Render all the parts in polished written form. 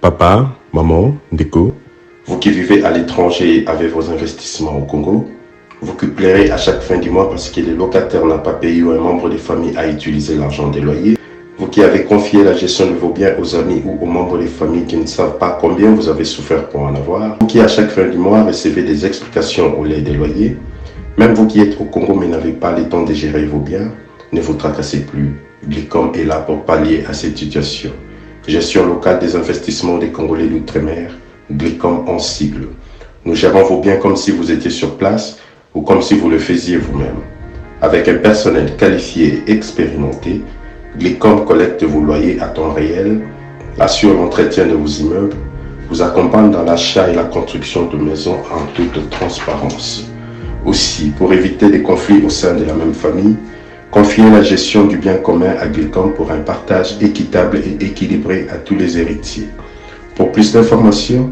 Papa, maman, Ndeko, vous qui vivez à l'étranger avec vos investissements au Congo, vous qui pleurez à chaque fin du mois parce que le locataire n'a pas payé ou un membre de famille a utilisé l'argent des loyers, vous qui avez confié la gestion de vos biens aux amis ou aux membres des familles qui ne savent pas combien vous avez souffert pour en avoir, vous qui à chaque fin du mois recevez des explications au lait des loyers, même vous qui êtes au Congo mais n'avez pas le temps de gérer vos biens, ne vous tracassez plus. Glicom est là pour pallier à cette situation. Gestion locale des investissements des Congolais d'outre-mer, Glicom en sigle. Nous gérons vos biens comme si vous étiez sur place ou comme si vous le faisiez vous-même. Avec un personnel qualifié et expérimenté, Glicom collecte vos loyers à temps réel, assure l'entretien de vos immeubles, vous accompagne dans l'achat et la construction de maisons en toute transparence. Aussi, pour éviter des conflits au sein de la même famille, confiez la gestion du bien commun à Glicom pour un partage équitable et équilibré à tous les héritiers. Pour plus d'informations,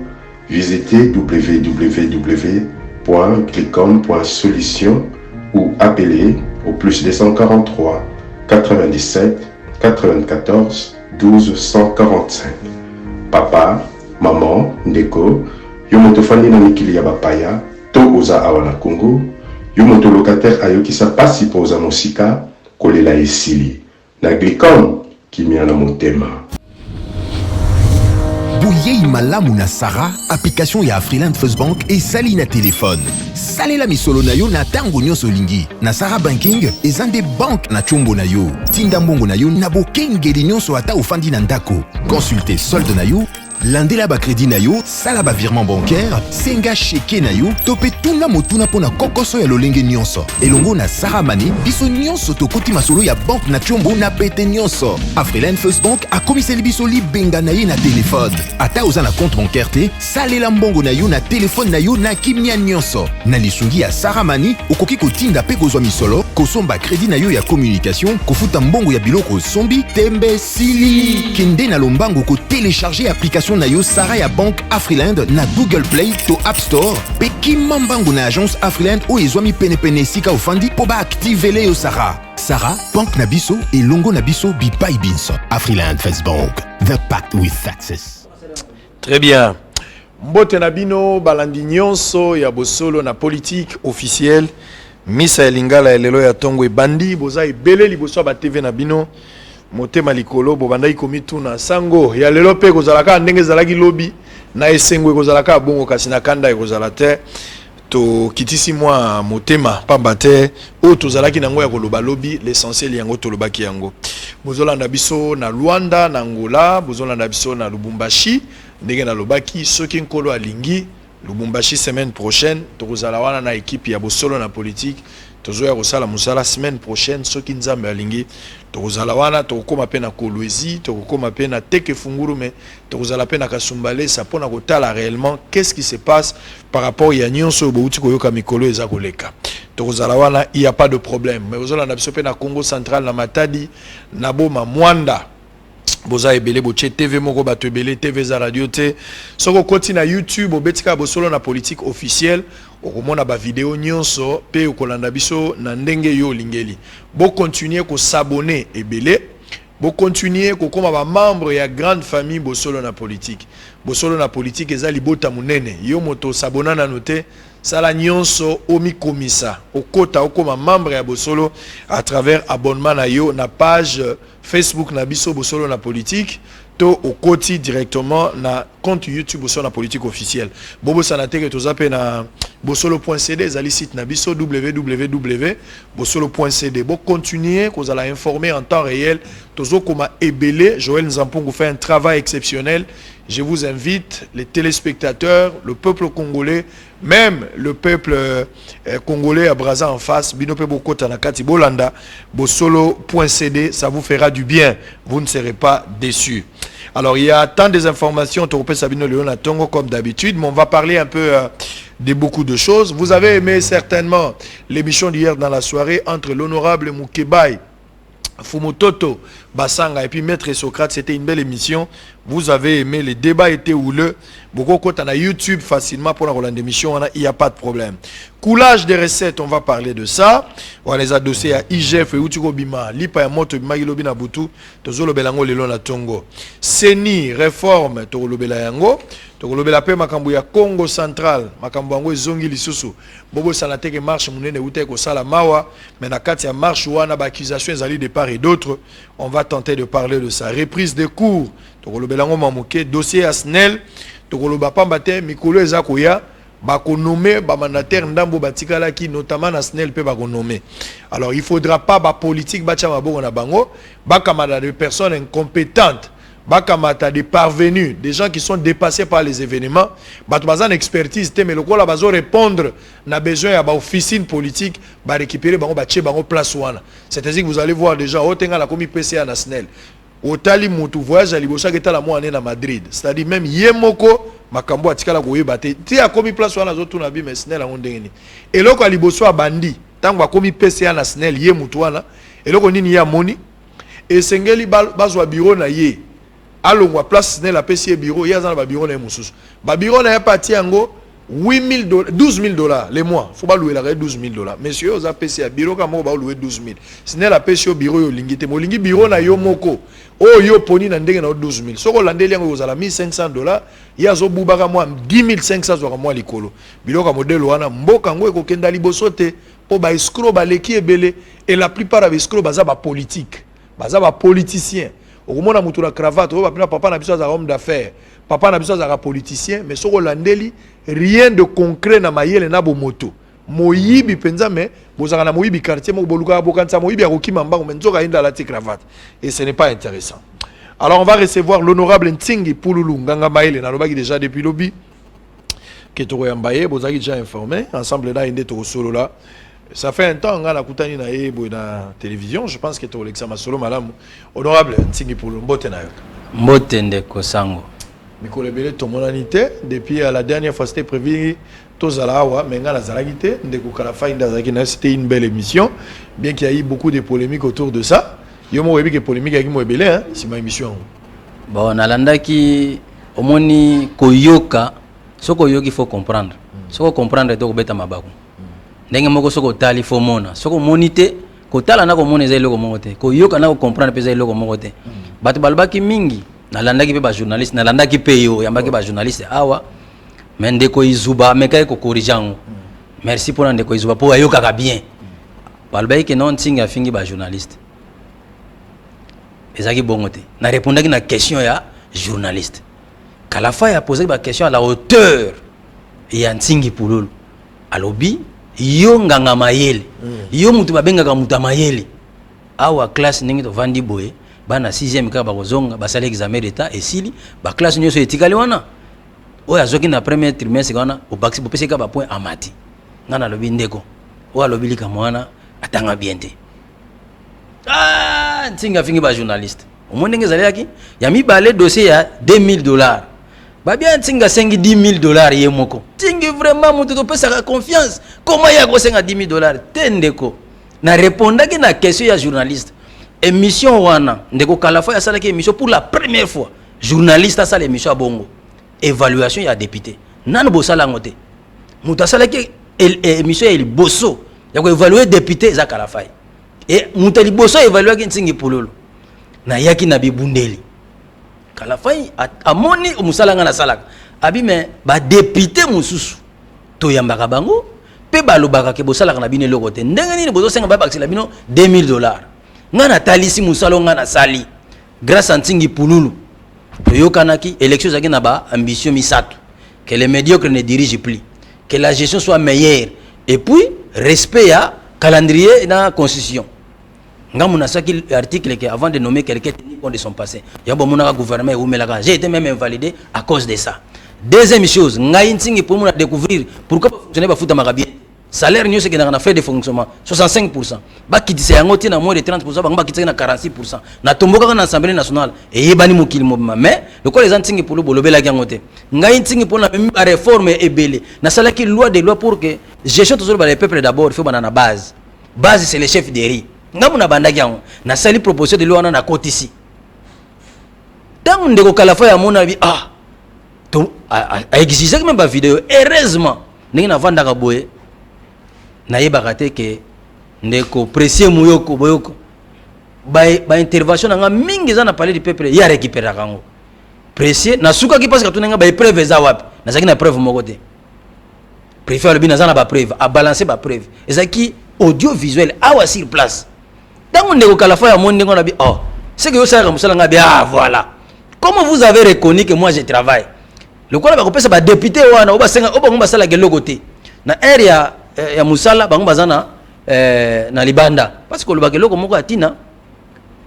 visitez www.glicom.solution ou appelez au plus 243 97 94 12 145. Papa, maman, Ndeko, yo motofani na mikili ya bapaya, to oza awana Congo, yo moto locataire ayokisa pasi po oza mosika, kolela esili. Na Glicom, kimia na motema. Bouyei malamu na Sarah, application ya Afriland First Bank et sali na téléphone. Salela misolo na yo na tango nyonso lingi. Na Sarah Banking, ezande bank na chombo na yo. Tinda mbongo na yo na bokengeli nyonso ata ofandi na ndako. Consultez solde na yo, landela ba crédit na yo, sala ba virement bancaire, senga cheke na yo, tope tuna motuna pona kokoso ya lolenge nyonso. Elongo na Sarah Money, biso nyonso tokoti masolo ya bank na chombo na pete nyonso. Afriland First Bank a komiseli biso libenga na ye na téléphone. Ata oza na compte bancaire te, salela mbongo na yo na téléphone na yo na kimia nyonso. Na lisungi ya Sarah Money, okoki kotinda pe kozwa misolo, kosomba crédit na yo ya communication, kofuta mbongo ya biloko sombi, tembe sili. Kende na lombango ko télécharger application na yo Sarah ya Bank Afriland na Google Play to App Store. Pe kimambango na agence Afriland o ezwami pene sika ofandi po ba activele yo Sarah. Sarah, Bank na biso et longo na biso bipai binso. Afriland First Bank, the pact with success. Très bien. Mbote na bino balandi nyonso ya bosolo na politique officielle. Misa ya lingala ya lelo ya tongo ebandi boza ebele liboso ba TV na bino. Motema likolo bobanda ikomitu na sango ya lelo pe kozalaka ndenge zalaki lobi na esengo kozalaka bongo kasi na kanda ekozala te to kitisi mwa motema pamba te o tozalaki nango ya koloba lobi l'essentiel yango tolobaki yango bozolanda biso na Luanda na Angola bozolanda biso na Lubumbashi ndenge na lobaki soki nkolo alingi Lubumbashi semaine prochaine tokozala wana na équipe ya bosolo na politique tozoya kosala musala semaine prochaine soki nzambe alingi tokozala wana tokoma pe na Kolwezi tokoma pe na Teke Fungurume tokozala pe na Kasumbale ça pona kotala réellement qu'est-ce qui se passe par rapport ya nyonso bouti koyoka mikolo eza koleka tokozala wana il y a pas de problème mais ozolanda biso pe na Congo central na Matadi na Boma Mwanda boza ebele boche TV moko bato ebele TV za radio te soko koti na YouTube obetika bosolo na politique officielle okomona ba vidéo nyonso pe okolanda biso na ndenge yo lingeli bo continuer ko s'abonner ebele bo continuer ko koma ba membre ya grande famille bosolo na politique eza libota munene yo moto s'abonna na note sala nyonso omi komisa okota okoma membre ya bosolo à travers abonnement na yo na page Facebook na biso bosolo na politique to okoti directement na compte YouTube bosolo na politique officielle bobo sanateke tozape na bosolo.cd zali site na biso www.bosolo.cd bo continuer kozala informer en temps réel tozo koma ebele Joël Nzampongo fait un travail exceptionnel. Je vous invite, les téléspectateurs, le peuple congolais, même le peuple congolais à Brazza en face, Binope Bokota Nakati Bolanda, Bosolo.cd, ça vous fera du bien. Vous ne serez pas déçus. Alors, il y a tant des informations, Toropé Sabino Léon Tongo, comme d'habitude, mais on va parler un peu de beaucoup de choses. Vous avez aimé certainement l'émission d'hier dans la soirée entre l'honorable Moukebaï Fumototo Bassanga et puis Maître Socrate, c'était une belle émission. Vous avez aimé, les débats étaient houleux. Beaucoup quand on a YouTube facilement pour la Rolande émission, il n'y a pas de problème. Coulage des recettes, on va parler de ça. On va les adosser à IGF et Utiko Bima, Lipa ya Moto Bima Gilobina Boutou, Tozolo Belango Lelo na Tongo. Seni, réforme, Tozolo Belayango, Tozolo Belape Makambu ya Congo Central, Makambu yango Zongi Lisusu. Bobo Sanateke marche Mounene Uteko Sala Mawa, mais na kati ya marche wana ba accusation ezali de part et d'autre. On va tenter de parler de ça. Reprise des cours, Tozolo Belango Mamouké, dossier à Snell, Tozolo Bapambate, Mikolo Ezakoya. Bako nommé ba mandataire ndambo batikala ki notamment na SNEL pe bako nommé. Alors il faudra pas ba politique ba tcha maboko na bango, ba kamada de personnes incompétentes, ba kamata des parvenus, des gens qui sont dépassés par les événements, ba to bazan expertise te mais lokola bazo répondre na besoin ya ba officine politique, ba récupérer bango ba tche bango place wana. C'est-à-dire que vous allez voir déjà otenga la komi PCA na SNEL. Otali mutu voyage à libosa qui est à la moine na Madrid. C'est-à-dire même Yemoko makambo atikala koyeba te ti akomi place wana zotu na bi mais SNEL a ndengeni. Eloko a liboso a bandi tango akomi PCA na SNEL ye mutu wana eloko nini ya moni et sengeli bazwa bureau na ye alongwa place SNEL a PCA bureau ya za na bureau na mususu. Ba bureau na ya pati yango $8,000, $12,000 les mois. Faut pas louer la $12,000. Messieurs, vous avez payé bureau comme on va louer 12,000. Si n'est la payé au bureau yo lingité, mo lingi bureau na yo moko. Oh yo poni na ndenge na 12,000. Soko landé liango vous ala $1,500. Ya zo bubaka moi 10,500 zo moi likolo. Bureau comme modèle wana mboka ngo eko kenda liboso te po ba escroc ba leki ebele et la plupart des escrocs baza ba politique. Baza ba politicien. Okomona mutu na cravate, o ba papa na biso za homme d'affaires. Papa na biso za politicien mais soko landeli rien de concret na mayele na bomoto moyibi penza mais bozaka na moyibi quartier mo boluka bokanza moyibi akokima mbango menzoka inda la cravate et ce n'est pas intéressant. Alors on va recevoir l'honorable Ntingi Pululu nganga mayele na lobaki déjà depuis lobby que to yambaye bozaki déjà informé ensemble là inde to solo là. Ça fait un temps ngana kutani na yebo na télévision, je pense que to l'examen solo malamu. Honorable Ntingi Pululu mbote na yo. Mbote ndeko sango. Mikolo belé tomonanité depuis la dernière fois c'était prévu tozalawa mais ngala zalagité ndeko kala fainda zakina c'était une belle émission bien qu'il y a eu beaucoup de polémiques autour de ça. Yo mo webi que polémique avec mo belé hein, c'est ma émission. Bon nalandaki omoni koyoka soko yoki faut comprendre. Soko comprendre to beta mabako. Ndenge moko soko tali faut mona. Soko monité ko tala na ko mona ezelo ko mokote. Koyoka na ko comprendre pesa ezelo ko mokote. Bato balbaki mingi nalandaki pe ba journaliste nalandaki pe yo yambaki ba journaliste awa mais ndeko izuba meka ko corrigeango merci pour ndeko izuba pour ayoka ka bien balbayi ke non tinga fingi ba journaliste ezaki bongote na répondaki na question ya journaliste kala fa ya poser ba question à la hauteur ya Ntingi Pululu alobi yo nganga mayele yo mutu babengaka mutu mayele awa classe ningi to vandi boye bana 6e ka bakozonga basali examen d'état et sili ba classe nyoso etikali wana oya azoki na premier trimestre wana obakisi bopesi ka ba point amati ngana lobi ndeko oya lobi lika mwana atanga bien te Ntinga fingi ba journaliste omonde ngezalaki ya mibale dossier ya $2,000 ba bien Ntinga sengi $10,000 ye moko Ntingi vraiment mutu to pesa confiance comment ya ko senga $10,000 te ndeko na répondaki na question ya journaliste émission wana ndeko kalafa ya salaki émission pour la première fois journaliste a sala émission à bongo évaluation ya député nan bo sala ngote muta salaki émission ya bosso ya ko évaluer député za kalafa et muta li bosso évaluer ki Ntingi Pululu na yaki na bibundeli kalafa amoni musala ngana salaka abi mais ba député mususu to yambaka bango pe balobaka ke bosala na bino lokote ndenge nini bozo senga ba bakisela bino $2,000 ngana talisi musalo ngana sali grâce à Ntingi Pululu toyokanaki élection zaki na ba ambition misato que les médiocres ne dirigent plus que la gestion soit meilleure et puis respect à calendrier na constitution ngamu na saki article que avant de nommer quelqu'un tenir compte de son passé ya bo monaka gouvernement ou melaka j'ai été même invalidé à cause de ça. Deuxième chose ngai Ntingi pour moi découvrir pourquoi fonctionner ba futa makabie salaire nyo seki na frais de fonctionnement 65%. Ba kitise yango tina moins de 30%, ba kitise na 46%. Na tomboka na Assemblée nationale et yebani mokili mobima mais le quoi les Ntingi Pululu bolobela ki yangote. Ngai Ntingi pour la même réforme ebele. Na sala ki loi de loi pour que gestion toujours ba les peuples d'abord faut banana base. Base c'est le chef des riz. ngamu na bandaki yango na sali proposition de loi na côté ici tant ndeko kalafa ya mona bi to a exigé même ba vidéo heureusement ndenge na vanda ka boye na yeba te ke ndeko précieux muyoko boyoko ba intervention nga mingi za na parler du peuple ya récupérer kango précieux na suka ki parce que tunenga ba preuve za wapi na zaki na preuve moko te préfère le bina za na ba preuve a balancer ba preuve ezaki audiovisuel awa sur place tant ndeko kalafa ya monde ngona bi c'est que yo ça comme ça nga bi voilà comment vous avez reconnu que moi je travaille le quoi ba ko pesa ba député wana oba senga oba ngomba sala gelo côté na area ya musala bango bazana na libanda parce que le bakelo ko moko atina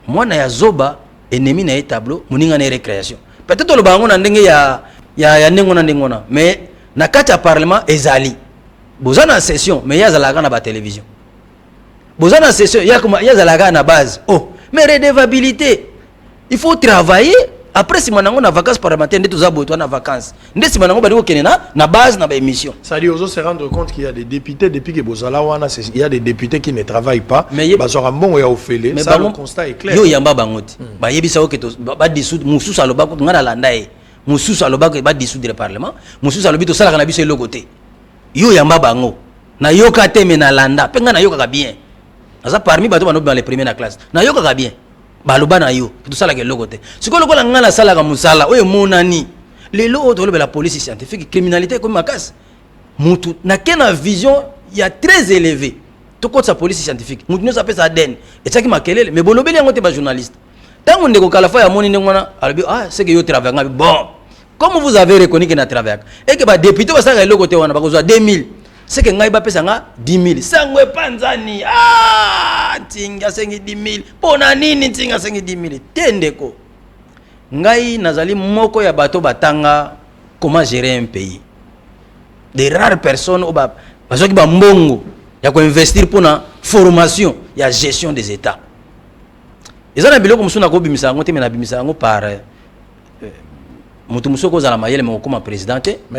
mwana ya zoba ennemi na tableau muninga na récréation peut-être le bango na ndenge ya ndengo na ndengona mais na kati ya parlement ezali bozana session mais ya zalaka na ba télévision bozana session ya zalaka na base mais redevabilité il faut travailler après si manango na vacances parlementaires ndé tozabo to na vacances ndé si manango badi ko kenena na base na ba émission ça dit aux autres se rendre compte qu'il y a des députés depuis que bozala wana il y a des députés qui ne travaillent pas bazora mbongo ya ofele ça le constat est clair yo yamba bangoti ba yebisa oketo ba dissoudre mususu aloba ko ngana landa e mususu aloba ko ba dissoudre le parlement mususu alobi to sala kana biso eloko te yo yamba bango na yoka te mena landa penga na yoka ka bien aza parmi bato bano dans les premiers na classe na yoka ka bien baloba na yo tout ça la keloko te siko lokola ngala sala ka musala oyo monani lelo oto la police scientifique criminalité comme makasi mutu na kena vision ya très élevé to ko sa police scientifique mutu no s'appelle ça den et ça qui makelele mais bolobeli yango te ba journaliste tango ndeko kalafa ya moni ngona albi c'est que yo travaille ngabi bon comme vous avez reconnu que na travaille et que ba député ba sala eloko te wana ba ko 2000 c'est que ngai ba pesa nga 10000 sangwe panzani tinga sengi 10000 pona nini tinga sengi 10000 tendeko ngai nazali moko ya bato batanga comment gérer un pays des rares personnes oba bazoki ba mbongo ya ko investir pour na formation ya gestion des états ezana biloko musuna ko bimisa ngo te mena bimisa ngo par mais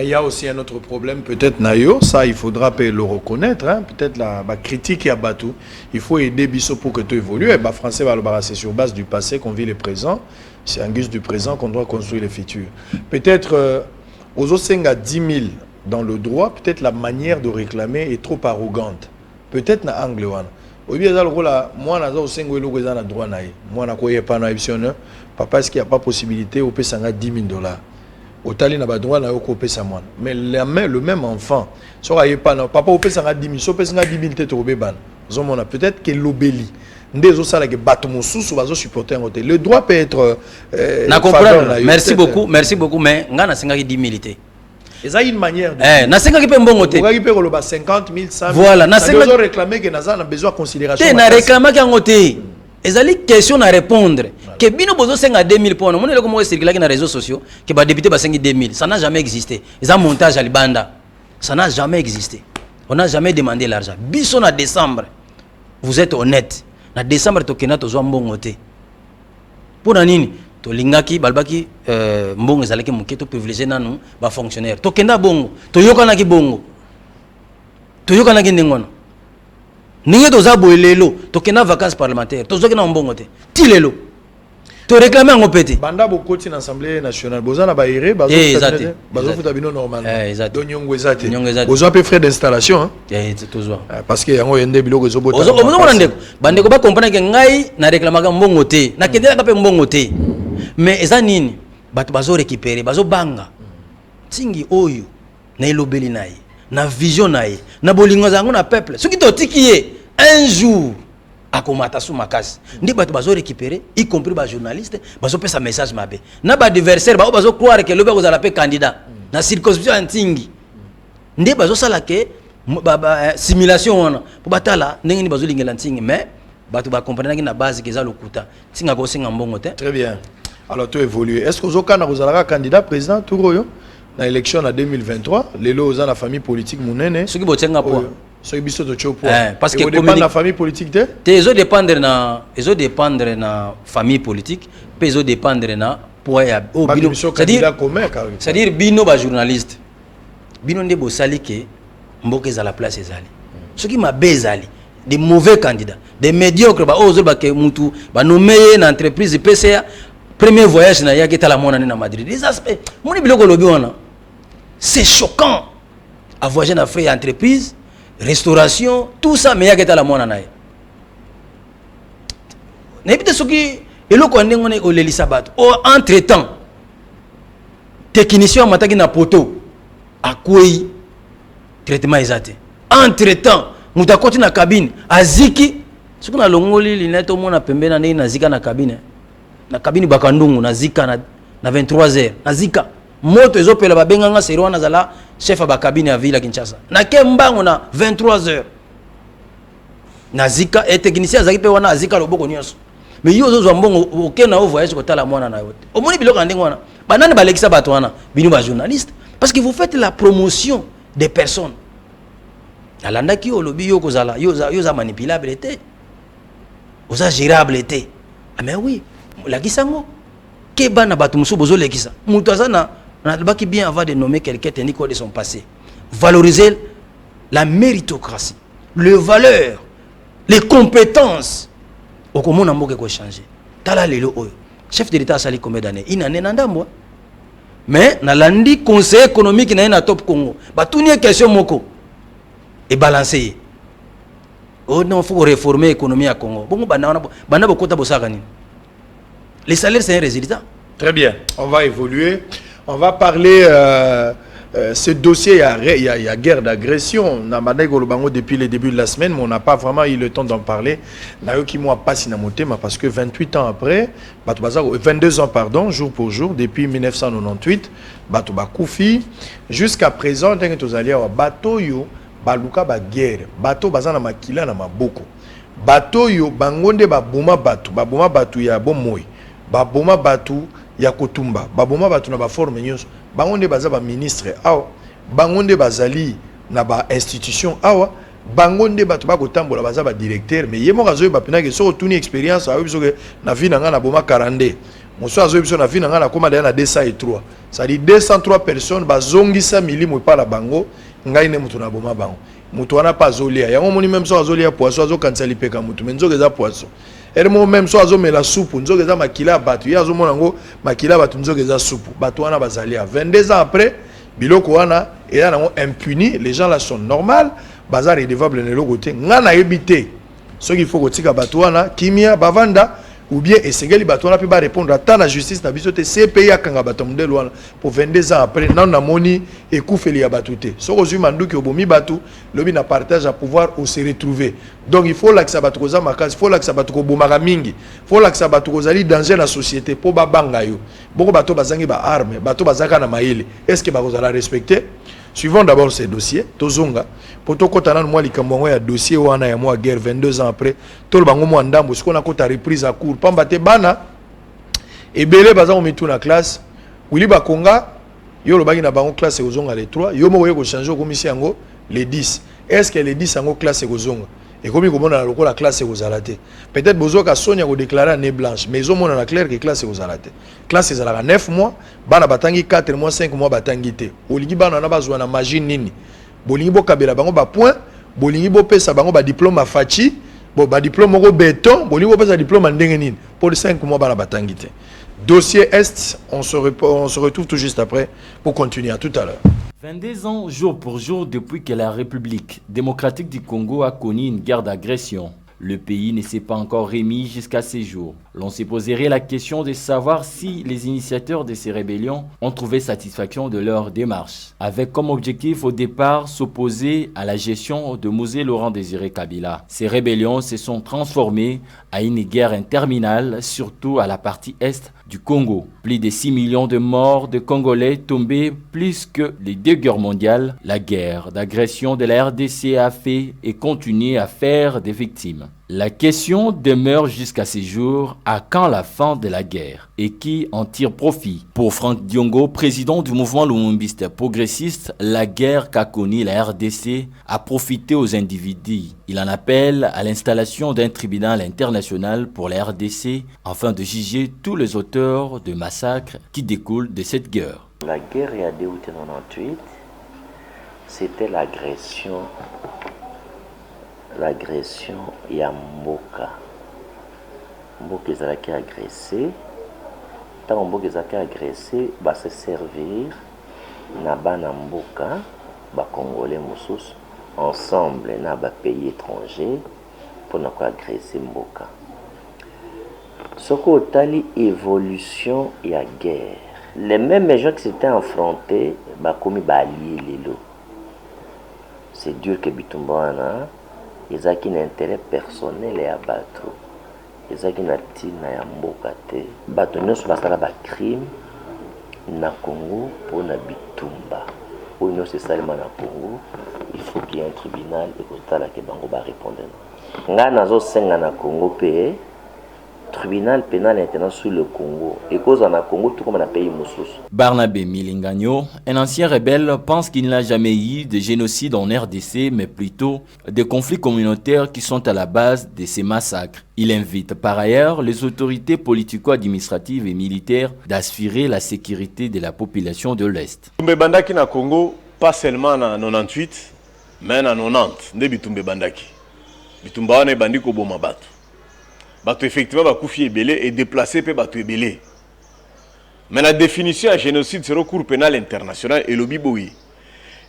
il y a aussi un autre problème, peut-être Nayo, ça il faudra le reconnaître, hein? Peut-être la critique à Batou, il faut aider Bisso pour que tu évolues. Et bah, français, c'est sur base du passé qu'on vit le présent, c'est en guise du présent qu'on doit construire le futur. Peut-être aux Osenga 10 000 dans le droit, peut-être la manière de réclamer est trop arrogante. Peut-être na angle one. Au lieu de là, moi, je suis droit. Moi, je papa, est-ce qu'il n'y a pas possibilité au Pessanga 10 000 $? Au Tali n'a pas droit à au Pessanga. Mais le même enfant, papa au Pessanga 10 000, au Pessanga 10 000 têtes au Béban. Peut-être que l'obéli. Le droit peut être. Merci beaucoup, mais on a 10 000. Et ça, une manière de. Na senga ki pe mbongo te. 50 000, 100 000. Voilà, na senga. Ils ont réclamé que Naza a besoin de considération. Te na réclamé ki ngote. Ezali question à répondre. Que bino bozo senga 2000 pono. Mon eloko mo circuler na réseaux sociaux que ba député ba sengi 2000. Ça n'a jamais existé. Ils ont montage à Libanda. Ça n'a jamais existé. On n'a jamais demandé l'argent. Biso na décembre. Vous êtes honnête. Na décembre tokena tozo mbongo te. Pour nini? To lingaki balbaki mbongo ezalaki muke to privilégier nanu ba fonctionnaire to kenda bongo to yokana ki bongo to yokana ki ndengona ninge to za boelelo to kenda vacances parlementaires to zoki na mbongo te ti lelo to réclamer ngo pété banda bokoti na assemblée nationale bozana ba ire bazo futa bino normal do nyongo ezate bozo pe frais d'installation hein toujours parce que yango yende biloko ezobota ozo mona ndeko bandeko ba comprendre que ngai na réclamaka mbongo te na kendela ka pe mbongo te. Mais eza nini bato bazo récupérer bazo banga tingi oyo na elobeli naye na vision naye na bolingo zango na peuple soki to tikiye un jour akomata sou makasi ndi bato bazo récupérer y compris ba journaliste bazo pesa message mabe na ba adversaire ba bazo croire que lobe kozala pe candidat na circonscription antingi ndi bazo sala ke simulation wana po batala ndenge ni bazo lingela ntingi mais bato ba comprendre na base que za lokuta tinga ko singa mbongo te. Très bien. Alors, tu évolues. Est-ce que vous avez candidat président Touroyo dans l'élection en 2023? Les lots dans la famille politique mounene. Ce qui est bien pour. Ce qui est bien pour. Parce que dépend de la famille politique. Ils dépendre na famille politique. Puis ils dépendre na pour c'est-à-dire bino ba journaliste. Bino ndebo sali ke mboke za la place ezali. Ce qui m'a bezali. des mauvais candidats, des médiocres, nommé une entreprise de PCA, premier voyage na yaki la mona na Madrid. Des aspects, c'est choquant à voyager dans une entreprise, restauration, tout ça, mais yaki la mona na. N'ébite ce qui est le condamné au Lélisabat. Entre-temps, technicien mataki na poto, à quoi traitement exact. Entre-temps, mutakoti na cabine aziki soki na longoli linete omona pembeni na nazika na cabine bakandungu nazika na 23h nazika moto ezopela babenganga serwa nazala chef ba cabine ya ville ya Kinshasa na kembango na 23h nazika et technicien azaki pe wana azika loboko nyonso mais yo zo mbongo okena o voyage kotala mwana na yote omoni biloko ndenge wana banani balekisa bato wana bino ba journaliste parce que vous faites la promotion des personnes. Alanda ki olobi yo kozala yo za manipulable était oza gérable était ah mais oui la kisango ke bana batu muso bozo lekisa mutu azana na baki bien avant de nommer quelqu'un tandis de son passé valoriser la méritocratie les valeurs les compétences au comment na mboke ko changer tala lelo oyo chef de l'état sali combien d'années ina nena ndambo mais na landi conseil économique na top Congo batuni question moko et balancer. Oh non, il faut réformer l'économie à Congo. Bon, les salaires, c'est un résultat. Très bien, on va évoluer. On va parler ce dossier, il y a guerre d'agression. On a depuis le début de la semaine, mais on n'a pas vraiment eu le temps d'en parler. Parce que 28 ans après, 22 ans, pardon, jour pour jour, depuis 1998, jusqu'à présent, baluka ba guerre bato bazana makila na maboko bato yo bangonde baboma batu ya bomoi baboma batu ya kotumba baboma batu na ba forme nyonso bangonde baza ba ministre awa bangonde bazali na ba institution awa bangonde batu ba kotambola baza ba directeur mais yemo kazo ba pinake so tuni expérience ayo biso ke na vie na nga na boma 42 moso azo biso na vie na nga na koma na 203 ça dit 203 personnes bazongisa milimo pa la bango ngai ne mutu na boma bango mutu wana pa zolia yango moni même so azolia poisson azo kansali peka mutu menzo keza poisson elmo même so azo mela soupe nzo keza makila batu ya azo mona ngo makila batu nzo keza soupe batu wana bazalia 22 ans après biloko wana ela nango impuni les gens là sont normal bazar redevable ne lokote ngana ebité ce qu'il faut kotika batu wana kimia bavanda ou bien esengeli bato wana pe ba répondre à la justice na biso te CPI akanga bato modèle wana pour 22 ans après non na moni ekufeli ya bato te soko zui manduki obomi bato lobi na partage à pouvoir ou se retrouver donc il faut lakisa bato koza makasi faut lakisa bato ko bomaka mingi faut lakisa bato kozali danger na société po ba banga yo boko bato bazangi ba arme bato bazaka na maile est-ce que ba kozala respecter. Suivons d'abord ces dossiers. Tozonga. Pour tout côté, nous avons un dossier où on a une guerre 22 ans après. Tout le monde a un ce qu'on a une reprise à court. Pambate bana. Et belé bazan on met tout la classe. Wili bakonga. Yo le bagi na bango classe et ozonga les 3. Yo mo ko changer comme ici ango les 10. Est-ce que les 10 ango classe et ozonga? Et comme il commence à la classe et aux alatés. Peut-être besoin qu'à Sonia vous déclarer année blanche, mais ils ont mon clair que classe et aux alatés. Classe c'est à 9 mois, bana batangi 4 mois 5 mois batangi te. Oligi bana na besoin na machine nini. Bolingi bo kabela bango ba point, bolingi bo pesa bango ba diplôme à fachi, bo ba diplôme au béton, bolingi bo pesa diplôme ndenge nini. Pour 5 mois bana batangi te. Dossier Est, on se retrouve tout juste après pour continuer. À tout à l'heure. 22 ans jour pour jour depuis que la République démocratique du Congo a connu une guerre d'agression. Le pays ne s'est pas encore remis jusqu'à ces jours. L'on s'est posé la question de savoir si les initiateurs de ces rébellions ont trouvé satisfaction de leur démarche, avec comme objectif au départ s'opposer à la gestion de Mosé Laurent Désiré Kabila. Ces rébellions se sont transformées à une guerre interminable, surtout à la partie est du Congo. Plus de 6 millions de morts de Congolais tombés, plus que les 2 guerres mondiales. La guerre d'agression de la RDC a fait et continue à faire des victimes. La question demeure jusqu'à ces jours, à quand la fin de la guerre et qui en tire profit? Pour Franck Diongo, président du mouvement lumumbiste progressiste, la guerre qu'a connue la RDC a profité aux individus. Il en appelle à l'installation d'un tribunal international pour la RDC afin de juger tous les auteurs de massacres qui découlent de cette guerre. La guerre il y a 2 août 98, c'était l'agression l'agression ya mboka. Mboka ezalaki agressé. Tant mboka ezalaki agressé, va se servir na bana mboka, ba congolais mosusu ensemble na ba pays étrangers pour na ko agresser mboka. Soko tali évolution ya guerre. Les mêmes gens qui s'étaient affrontés, ba komi ba alliés lelo. C'est dur que Bitumbana, ils ont un intérêt personnel et abattu. Ils ont un tina ya mboka te. Bato nyonso basala ba crime na Congo pour na Bitumba. Pour nous c'est seulement na Congo, il faut qu'il y ait un tribunal et que la ke bango ba répondre. Nga nazo senga na Congo pe tribunal pénal international sur le Congo et cause en Congo tout comme on a pays mosusu. Barnabé Milingagno, un ancien rebelle, pense qu'il n'y a jamais eu de génocide en RDC, mais plutôt des conflits communautaires qui sont à la base de ces massacres. Il invite par ailleurs les autorités politico-administratives et militaires d'assurer la sécurité de la population de l'Est. Bitumbe Bandaki na Congo, pas seulement en 98, mais en 90, ne Bitumbe Bandaki. Bitumba wana bandi ko boma batu. Batu effectivement ba kufi ebele et déplacé pe batu ebele. Mais la définition à génocide sur le cour pénal international et lobi boyi.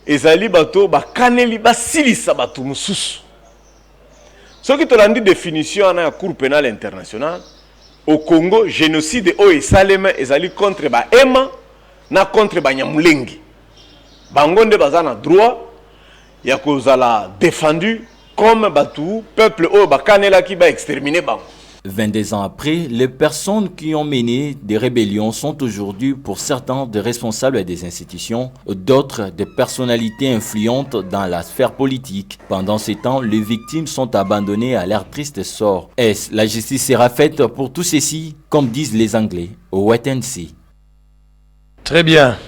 Ezali bato ba kaneli ba silisa batu mususu. Ce qui te rend définition à la cour pénal international au Congo génocide o esalema ezali contre ba ema na contre ba nyamulengi. Bangonde bazana droit ya kozala défendu comme Batou, peuple au Bakanela qui va exterminer Bango. 22 ans après, les personnes qui ont mené des rébellions sont aujourd'hui pour certains des responsables des institutions, d'autres des personnalités influentes dans la sphère politique. Pendant ces temps, les victimes sont abandonnées à leur triste sort. Est-ce la justice sera faite pour tout ceci, comme disent les Anglais, au wait and see. Très bien.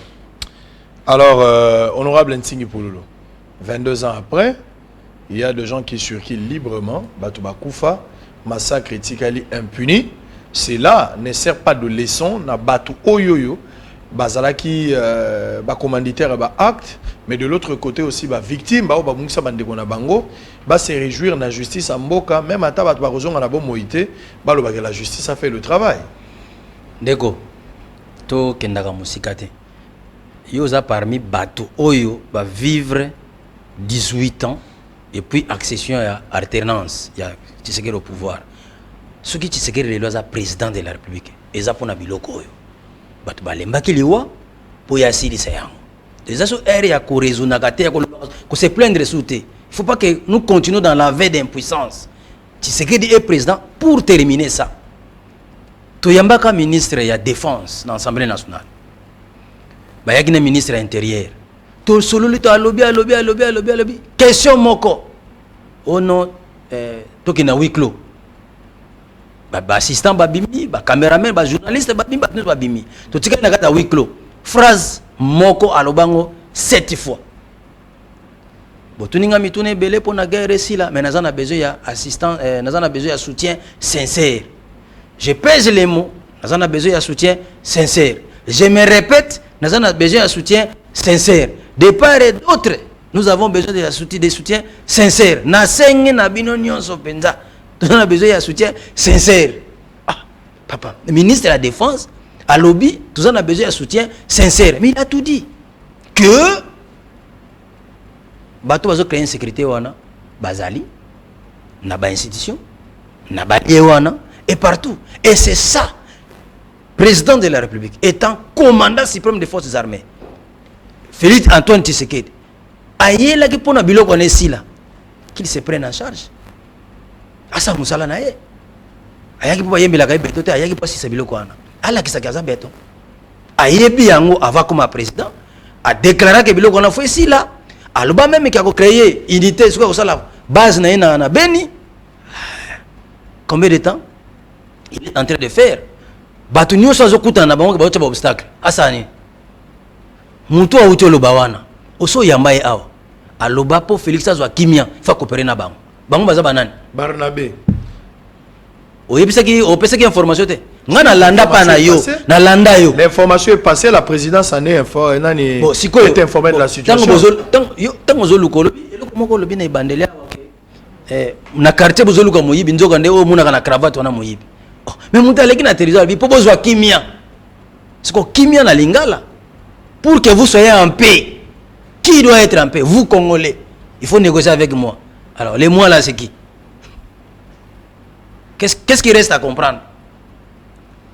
Alors, honorable Ntingi Pouloulou, 22 ans après, il y a des gens qui circulent librement, Batouba Koufa, massacre etikali impuni. Cela ne sert pas de leçon na Batou Oyoyo, Bazalaki, commanditaire, acte, mais de l'autre côté aussi, victime, Mungsa Bandekona Bango, se réjouir de la justice en Mboka, même à Tabat Barozon à la bonne moïté, la justice a fait le travail. Deko, to Kendaka Musikate, Yosa parmi Batou Oyo va vivre 18 ans. Et puis, accession à alternance, il y a Tshisekedi au pouvoir. Ce qui Tshisekedi est le président de la République, et ça pour Nabiloko. But Balemba Kiliwa, pour Yassili Sayang. Les assos aériens qui résoudent, qui se plaindre de sauter. Il ne faut pas que nous continuions dans la veille d'impuissance. Tshisekedi est président pour terminer ça. Toyambaka ministre de la Défense dans l'Assemblée nationale. Bayagina ministre de l'Intérieur. Tout solo lito à lobby. Question moko. Oh non, toki na huis clos. Assistant babimi, caméraman, journaliste babimi. To tika na kata huis clos. Phrase moko alobango 7 fois. Bon, tuninga mitune belé pour na guerre ici là, mais nazana besoin ya assistant, nazana besoin ya soutien sincère. Je pèse les mots, nazana besoin ya soutien sincère. Je me répète, nazana besoin ya soutien sincère. De part et d'autre, nous avons besoin de soutien sincère. Na senge na bino nyonso penza. Nous avons besoin de soutien sincère. Ah, papa, le ministre de la Défense, à lobby, nous avons besoin de soutien sincère. Mais il a tout dit. Que bato bazo créer une sécurité wana, bazali, na ba institution, na ba wana, et partout. Et c'est ça, président de la République, étant commandant suprême des forces armées. Félix Antoine Tshisekedi aye la ki pona biloko on est là qu'il se prenne en charge asa musala na ye ayaki po yembela ka beto te ayaki po sisa biloko ana ala ki sakaza beto aye bi yango avant comme président a déclaré que biloko na foi ici là aloba même qui a créé unité sur ko sala base na Beni. Combien de temps il est en train de faire batu nyoso azokuta na bango ba obstacle asani Moutou a outé le bawana. Oso yambaye awa. Aloba po Félix azwa kimia. Fa coopérer na bango. Bango baza banani. Barnabé. Opesa ki information te. Nga na landa pa na yo. Na landa yo. L'information est passée, la présidence en est informée. Nani est informé de la situation. Tango zo lukolo. Eloko moko lobi na ibandele awa. na quartier bozoluka moyibi nzoka nde o muna kana cravate wana moyibi. Mais mutu aleki na territoire bi po bozwa kimia. Siko kimia na lingala pour que vous soyez en paix. Qui doit être en paix? Vous Congolais. Il faut négocier avec moi. Alors les mois là c'est qui? Qu'est-ce qui reste à comprendre?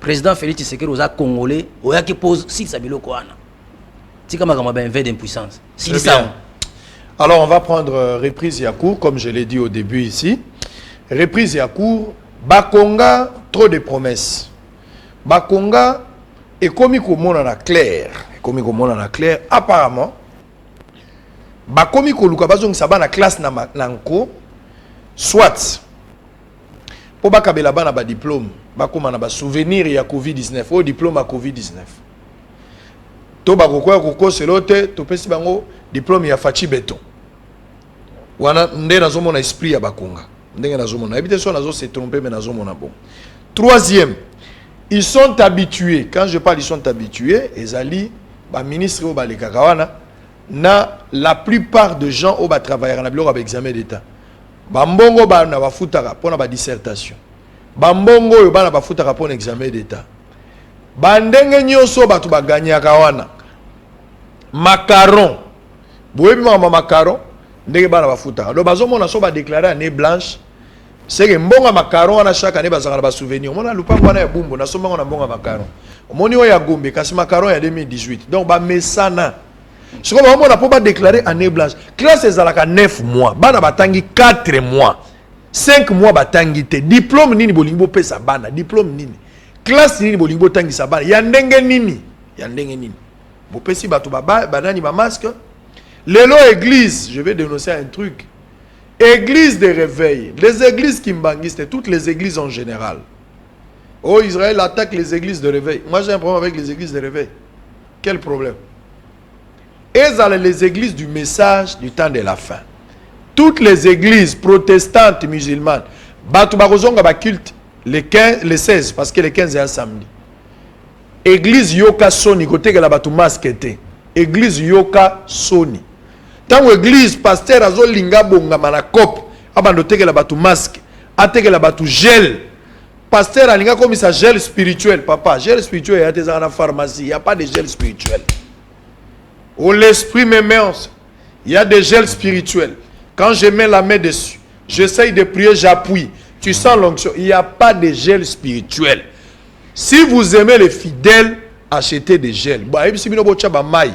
Président Félix Tshisekedi aux Congolais, oya qui pose 6 abilo koana. Tika makama ben veille d'impuissance. Alors on va prendre reprise Yakour comme je l'ai dit au début ici. Reprise Yakour, Bakonga trop de promesses. Bakonga est comme on clair, apparemment. Bakomi ko luka bazong sabana classe na nanko soit pour bakabela bana ba diplôme bakoma na ba souvenir ya COVID-19 au diplôme à COVID-19 to bakoko ko selote to pesi bango diplôme ya fachi beton wana nde nazomona esprit ya bakonga ndenge nazomona ebite so nazo se tromper mais nazomona bon. Troisième, ils sont habitués, quand je parle ils sont habitués ezali ba ministre o ba le kakawana na la plupart de gens au travailler en abilo avec examen d'état. Bambongo ba na ba futaka pour na dissertation. Bambongo yo ba na ba futaka pour examen d'état. Bandenge nyoso ba tu ba ganyaka wana. Macaron. Boyebi mama macaron ndenge ba na ba futaka. Do bazo mona so ba déclarer année blanche. C'est que mbonga macaron wana chaque année bazanga ba souvenir. Mona lupango wana ya bumbu na somba na mbonga macaron. Omoni o ya gombe kasi macaron ya 2018. Donc ba mesana. Ce qu'on va pas déclarer année blanche. Classe ezalaka 9 mois. Bana batangi 4 mois. 5 mois batangi te. Diplôme nini bolingo pesa bana. Diplôme nini. Classe nini bolingo tangi sa bana. Ya ndenge nini. Ya ndenge nini. Bo pesi batu banani ba masque. Lelo église, je vais dénoncer un truc. Église de réveil. Les églises kimbangistes, toutes les églises en général. Oh, Israël attaque les églises de réveil. Moi j'ai un problème avec les églises de réveil. Quel problème? Et les églises du message du temps de la fin. Toutes les églises protestantes musulmanes, Batubarozonga ba culte les 16 parce que les 15 est un samedi. Église Yoka Soni côté que la batu masque était. Église Yoka Soni. Tant église pasteur azo linga bonga manakop abandote que la batu masque, ate que la batu gel. Pasteur alinga comme ça gel spirituel papa, gel spirituel il y a des dans la pharmacie, il y a pas de gel spirituel. Oh, l'esprit me met en... Il y a des gels spirituels. Quand je mets la main dessus, j'essaye de prier, j'appuie. Tu sens l'onction. Il n'y a pas de gel spirituel. Si vous aimez les fidèles, achetez des gels. Si vous avez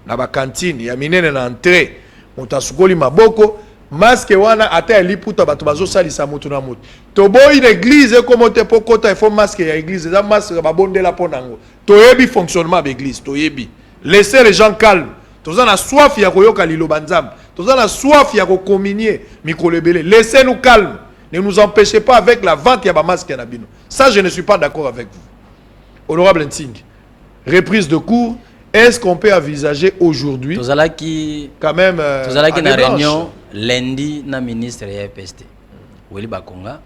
la cantine, il y a une entrée. On t'a soukoli maboko. Masque wana ata liputa batu bazo salisa mutu na mutu. Tobo une église comme te pokota il faut masque ya église. Ça masque ba bondela ponango. Toyebi fonctionnement de l'église, toyebi. Laissez les gens calmes. Tous en a soif ya koyoka lilo banzam. Tous en a soif ya ko communier mikolebele. Laissez-nous calmes. Ne nous empêchez pas avec la vente ya ba masque na bino. Ça je ne suis pas d'accord avec vous. Honorable Ntsing. Reprise de cours. Est-ce qu'on peut envisager aujourd'hui quand même na réunion lundi na ministre ya EPST. Weli Bakonga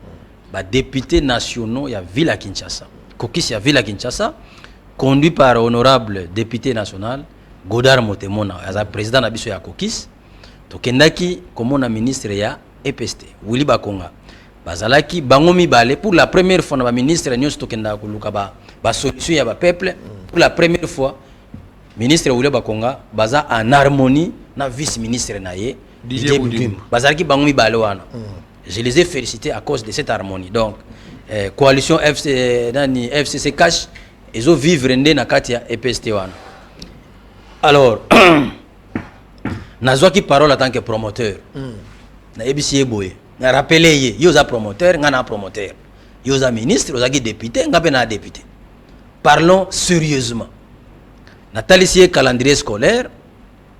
ba députés nationaux ya ville à Kinshasa. Kokisi ya ville à Kinshasa. Conduit par honorable député national Godard Motemona, as président na biso ya Kokis, to kendaki comme na ministre ya EPST, Willy Bakonga. Bazalaki bangomi balé pour la première fois na ministre nyos to kenda ko luka ba solution ya ba peuple pour la première fois ministre Willy Bakonga baza en harmonie na vice ministre na ye Didier Boudimba. Bazalaki bangomi balé wana. Je les ai félicités à cause de cette harmonie. Donc coalition FCC cash ils ont vivre na kati ya EPST wana. Alors nazwa ki parole en tant que promoteur. Na ebisi boye. Na rappeler ye, yo za promoteur, ngana promoteur. Yo za ministre, yo za député, ngabe na député. Parlons sérieusement. Na talisi calendrier scolaire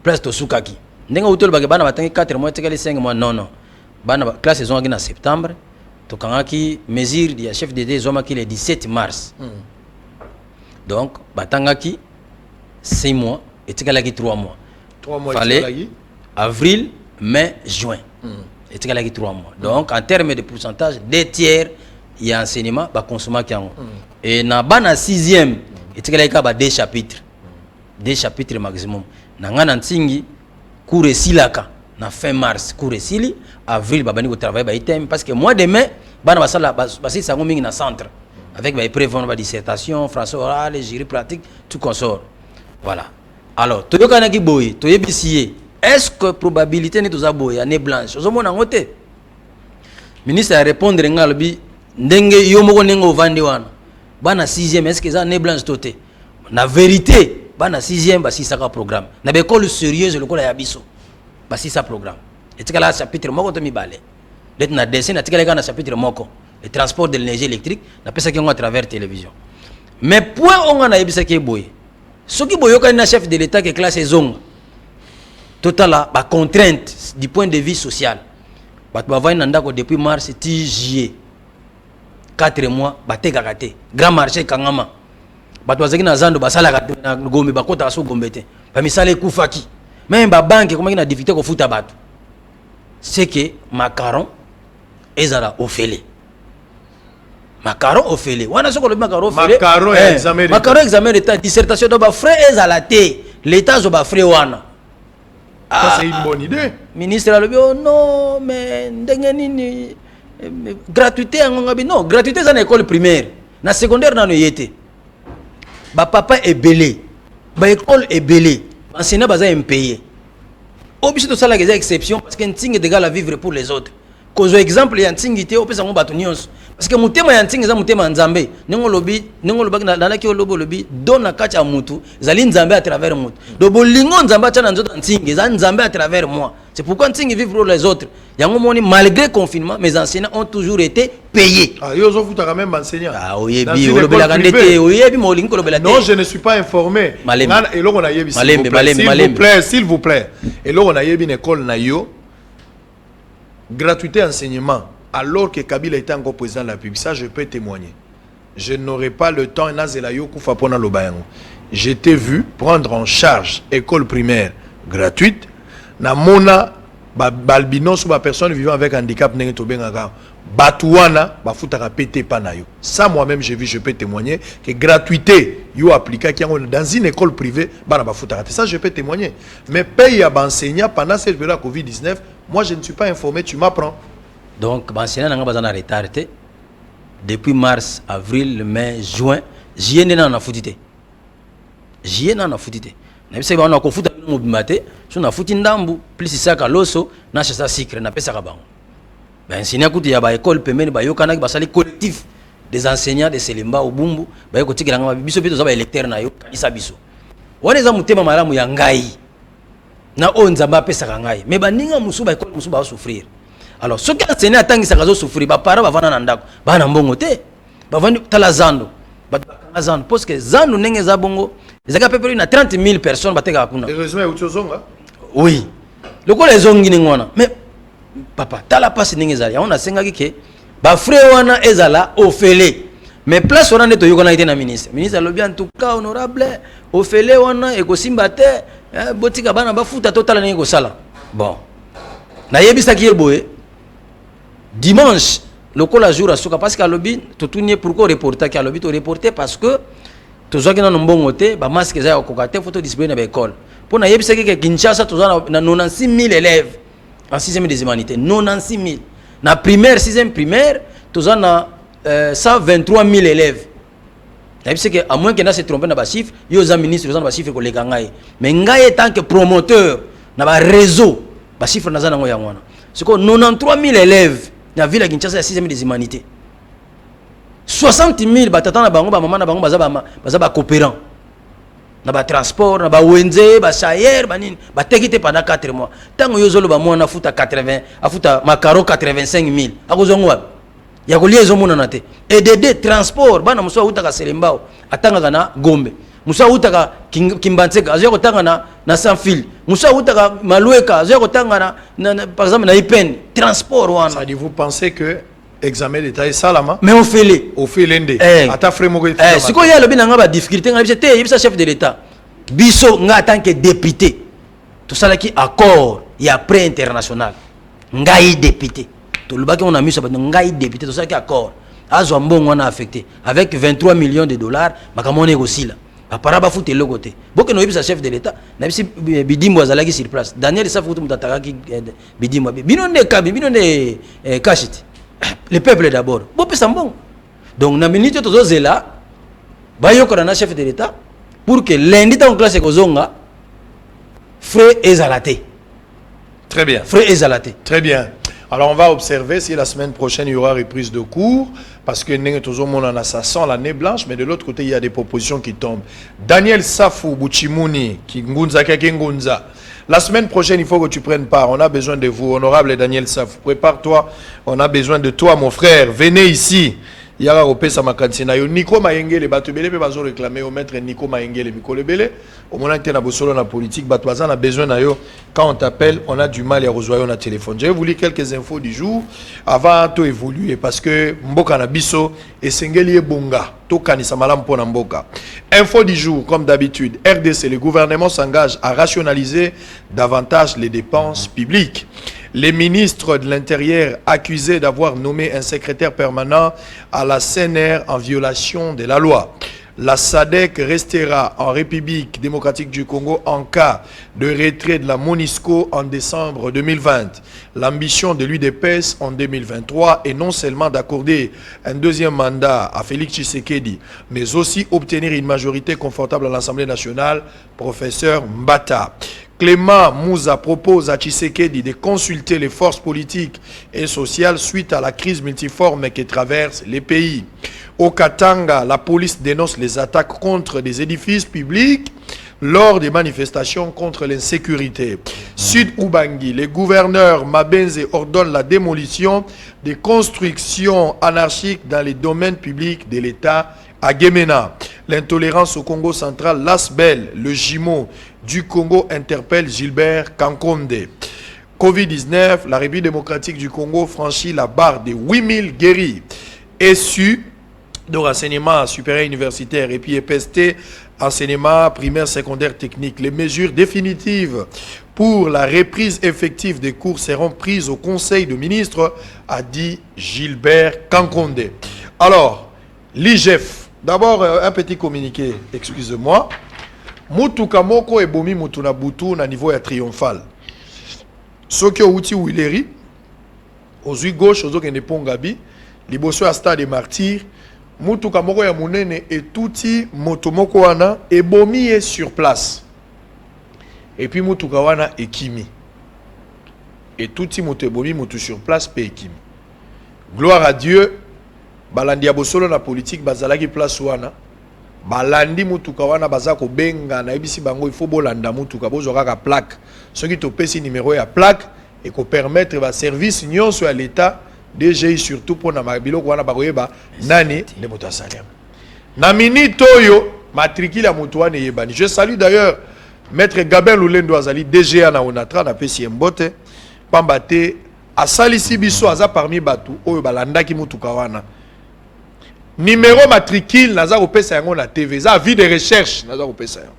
presque to sukaki. Ndenga utol ba bana batangi 4 mois tekali 5 mois non. Bana classe saison en septembre. To kangaki mesure ya chef de zoma ki le 17 mars. Donc, batangaki 6 mois et tikalaki 3 mois. 3 mois. Fallait avril, mai, juin. Et tikalaki 3 mois. Donc, en termes de pourcentage, 2 tiers, il y a enseignement, bah consommer qui en. Et na bana 6e, et tikalaki ba 2 chapitres. 2 chapitres maximum. Nanga nantingi cours silaka na fin mars cours esili avril babani ko travailler ba item parce que mois de mai bana basala basi sango mingi na centre avec ba prévendre ba dissertation français oral jury pratique tout consort voilà alors toyokana ki boye toyebisiye est-ce que probabilité ni toza boye année blanche ozomona ngote ministre a répondre ngalobi ndenge yo moko ndenge ovandi wana bana 6e est-ce que ça année blanche toté na vérité bana 6e basi saka programme na bekole sérieuse lokola ya biso basi sa programme etikala chapitre moko to mibale let na dessin etikala kana chapitre moko le transport de l'énergie électrique na pesa ki ngo à travers télévision mais point on na yebisa ki boye soki boyoka na chef de l'état que classe zonga totala ba contrainte du point de vue social bat ba va ndako depuis mars ti juillet 4 mois bateka kate grand marché kangama bato bazaki na zando basala kate na gombe bakota so gombe te ba misale kufaki même ba banque comme na difficulté ko futa bato c'est que macaron ezala ofele macaron ofele wana soko le macaron ofele macaron examen d'état dissertation do ba frais ezala te l'état zo ba frais wana ça c'est une bonne idée ministre alobi oh non mais ndenge nini gratuité ngongabi non gratuité za na école primaire na secondaire nano yete ba papa ebelé ba école ebelé enseignant baza impayé obiso to sala des exceptions parce que ntingi de gala vivre pour les autres cause exemple ya ntingi te opesa ngo bato nyonso parce que mutema ya ntingi za mutema nzambe ningo lobi na ki lobo lobi dona kacha mutu zali nzambe à travers mutu do bolingo nzambe acha na nzoto ntingi za nzambe à travers moi c'est pourquoi ntingi vivre pour les autres yango moni malgré confinement mes enseignants ont toujours été payés ah yo zo futa quand même enseignant ah oyebi olobela kandete oyebi molingi ko lobela te non je ne suis pas informé ngana eloko na yebi s'il vous plaît eloko na yebi na école na yo gratuité enseignement alors que Kabila était encore président de la République, ça je peux témoigner. Je n'aurai pas le temps. J'étais vu prendre en charge école primaire gratuite. Na mona balbinos ou personne vivant avec handicap n'engé to benga batouana ba futaka pété panayo. Ça moi-même j'ai vu, je peux témoigner que gratuité yo appliqué dans une école privée bana ba futaka. Ça je peux témoigner. Mais paye à enseignant pendant cette période Covid-19, moi je ne suis pas informé, tu m'apprends. Donc, l'enseignant n'a pas en retard. Depuis mars, avril, mai, juin, j'y ai en foutité. J'y ai en foutité. N'a pas on a confus avec nous maté, sur na fouti ndambu, plus ça qu'à l'osso, n'a pas ça secret, n'a pas ça kabang. Ben enseignant côté ya ba école pemene ba yokana ba sali collectif des enseignants de Selemba au Bumbu, ba yoko tikira ngaba biso biso za ba électeur na yo kanisa biso. Wana za mutema malamu ya ngai. Na onzamba pesa ngai. Mais ba ninga musu ba école musu ba souffrir. Alors, ceux qui enseignent à tangi sakazo souffrir, ba para ba vana nandako, ba na mbongo te, ba vani tala zando, ba zando, parce que zando nenge za bongo, ezaka pepeli na 30 000 personnes ba teka kuna. Heureusement ucho zonga. Oui. Loko les zongi ngwana. Mais papa, tala passe nenge za, ya on a senga ke ba frère wana ezala ofele. Mais place wana neto yoko na ite na ministre. Ministre lobi en tout cas honorable, ofele wana eko simba te, botika bana ba futa total nenge ko sala. Bon. Na yebisa ki eboye. Dimanche, le col a jour à Souka parce qu'à l'obit, tout tourne pourquoi reporter qu'à l'obit, reporter parce que tout ça qui n'a pas bon côté, bah masque ça au cocaté, faut disponible dans l'école. Pour na yebisa que Kinshasa, tout ça na 96 000 élèves en 6e des humanités, 96 000. Na primaire, 6e primaire, tout ça na 123 000 élèves. Na yebisa que à moins qu'il n'a se trompé dans bas chiffre, yo za ministre dans bas chiffre ko le kangai. Mais ngai tant que promoteur na ba réseau, bas chiffre na za ngo yangwana. C'est que 93 000 élèves la ville à Kinshasa est 6e des humanités. 60 000 batata na bango ba maman na bango baza ba coopérant. Na ba transport, na ba wenze, ba sayer, ba nini, ba tekite pendant 4 mois. Tango yozolo ba mwana futa 80, afuta makaro 85 000. Akozongo wapi? Ya ko liaison mona na te. Et de transport, bana muso uta ka Selembao, atanga kana Gombe. Musa utaka Kimbantseka, azo kotanga na sans fil. Musa utaka Malueka, azo kotanga na par exemple na Ipen, transport wana. Ça dit vous pensez que examen d'état est salama? Mais on fait les. On fait l'ende. Ata fremo ko. Si ko ya lobi na ngaba difficulté ngaba te yebisa chef de l'état. Biso nga en tant que député. Tout ça là qui accord et après international. Ngai député. Tout le baki on a mis ça ngai député tout ça qui accord. Azo mbongo on a affecté avec 23 millions de dollars, makamone aussi là. apara ba foutre le côté boke no yebisa chef de l'état na bisi Bidimbo azalaki sur place Daniel Safu kutu mutataki Bidimbo bino ne kabi bino ne kashiti le peuple d'abord bopesa mbongo donc na minute tozo zela bayokora na chef de l'état pour que lundi dans classe kozonga frais ezalate. Très bien. Frais ezalate. Très bien. Alors on va observer si la semaine prochaine il y aura reprise de cours parce que ça sent l'année blanche, mais de l'autre côté il y a des propositions qui tombent. Daniel Safou Bouchimouni qui ngunza ngunza. La semaine prochaine il faut que tu prennes part. On a besoin de vous, honorable Daniel Safou. Prépare-toi. On a besoin de toi, mon frère. Venez ici. Il y a un makansi na yo Nico Maengele bato belé pe bazo réclamer au maître Nico Maengele Mikolo belé au moment que na bosolo na politique bato bazana besoin na yo quand on t'appelle on a du mal à rejoindre na téléphone. J'ai voulu quelques infos du jour avant to évoluer parce que mboka na biso esengeli ebonga to kanisa malam pona mboka. Info du jour comme d'habitude RDC le gouvernement s'engage à rationaliser davantage les dépenses publiques. Les ministres de l'Intérieur accusés d'avoir nommé un secrétaire permanent à la CNR en violation de la loi. La SADC restera en République démocratique du Congo en cas de retrait de la MONUSCO en décembre 2020. L'ambition de l'UDPS en 2023 est non seulement d'accorder un deuxième mandat à Félix Tshisekedi, mais aussi obtenir une majorité confortable à l'Assemblée nationale, professeur Mbata. Clément Mouza propose à Tshisekedi de consulter les forces politiques et sociales suite à la crise multiforme qui traverse les pays. Au Katanga, la police dénonce les attaques contre des édifices publics lors des manifestations contre l'insécurité. Sud Ubangi, les gouverneurs Mabenze ordonnent la démolition des constructions anarchiques dans les domaines publics de l'État à Guémena. L'intolérance au Congo central, l'ASBEL, le jumeau du Congo interpelle Gilbert Kankonde. Covid-19, la République démocratique du Congo franchit la barre des 8000 guéris. ESU, de renseignement supérieur universitaire, et puis EPST, enseignement primaire, secondaire, technique. Les mesures définitives pour la reprise effective des cours seront prises au Conseil de ministres, a dit Gilbert Kankonde. Alors, l'IGF, d'abord un petit communiqué, excusez-moi. Mutuka moko ebomi mutuna butu na niveau ya triomphal. Soki outi Wileri, ozui gauche ozokende pongabi, liboso ya stade martyr, mutuka moko ya munene etuti moto moko wana ebomi est sur place. Et puis mutuka wana ekimi. Etuti moto ebomi moto sur place pe ekimi. Gloire à Dieu, balandi ya bosolo na politique bazalaki place wana. Balandi mutuka wana bazako benga na ebisi bango il faut bolanda mutuka bozo kaka plaque soki to pesi numéro ya plaque et ko permettre ba service nyonso ya l'état DGI surtout pour na mabilo wana bakoyeba nani de moto salem na minute oyo matricule ya mutu wana yebani. Je salue d'ailleurs maître Gabin Lulendo azali DGA na Onatra na pesi mbote pambate asalisi biso aza parmi batu oyo balandaki mutuka wana. Numéro matricule naza kopesa yango na TV za vie de recherche naza kopesa yango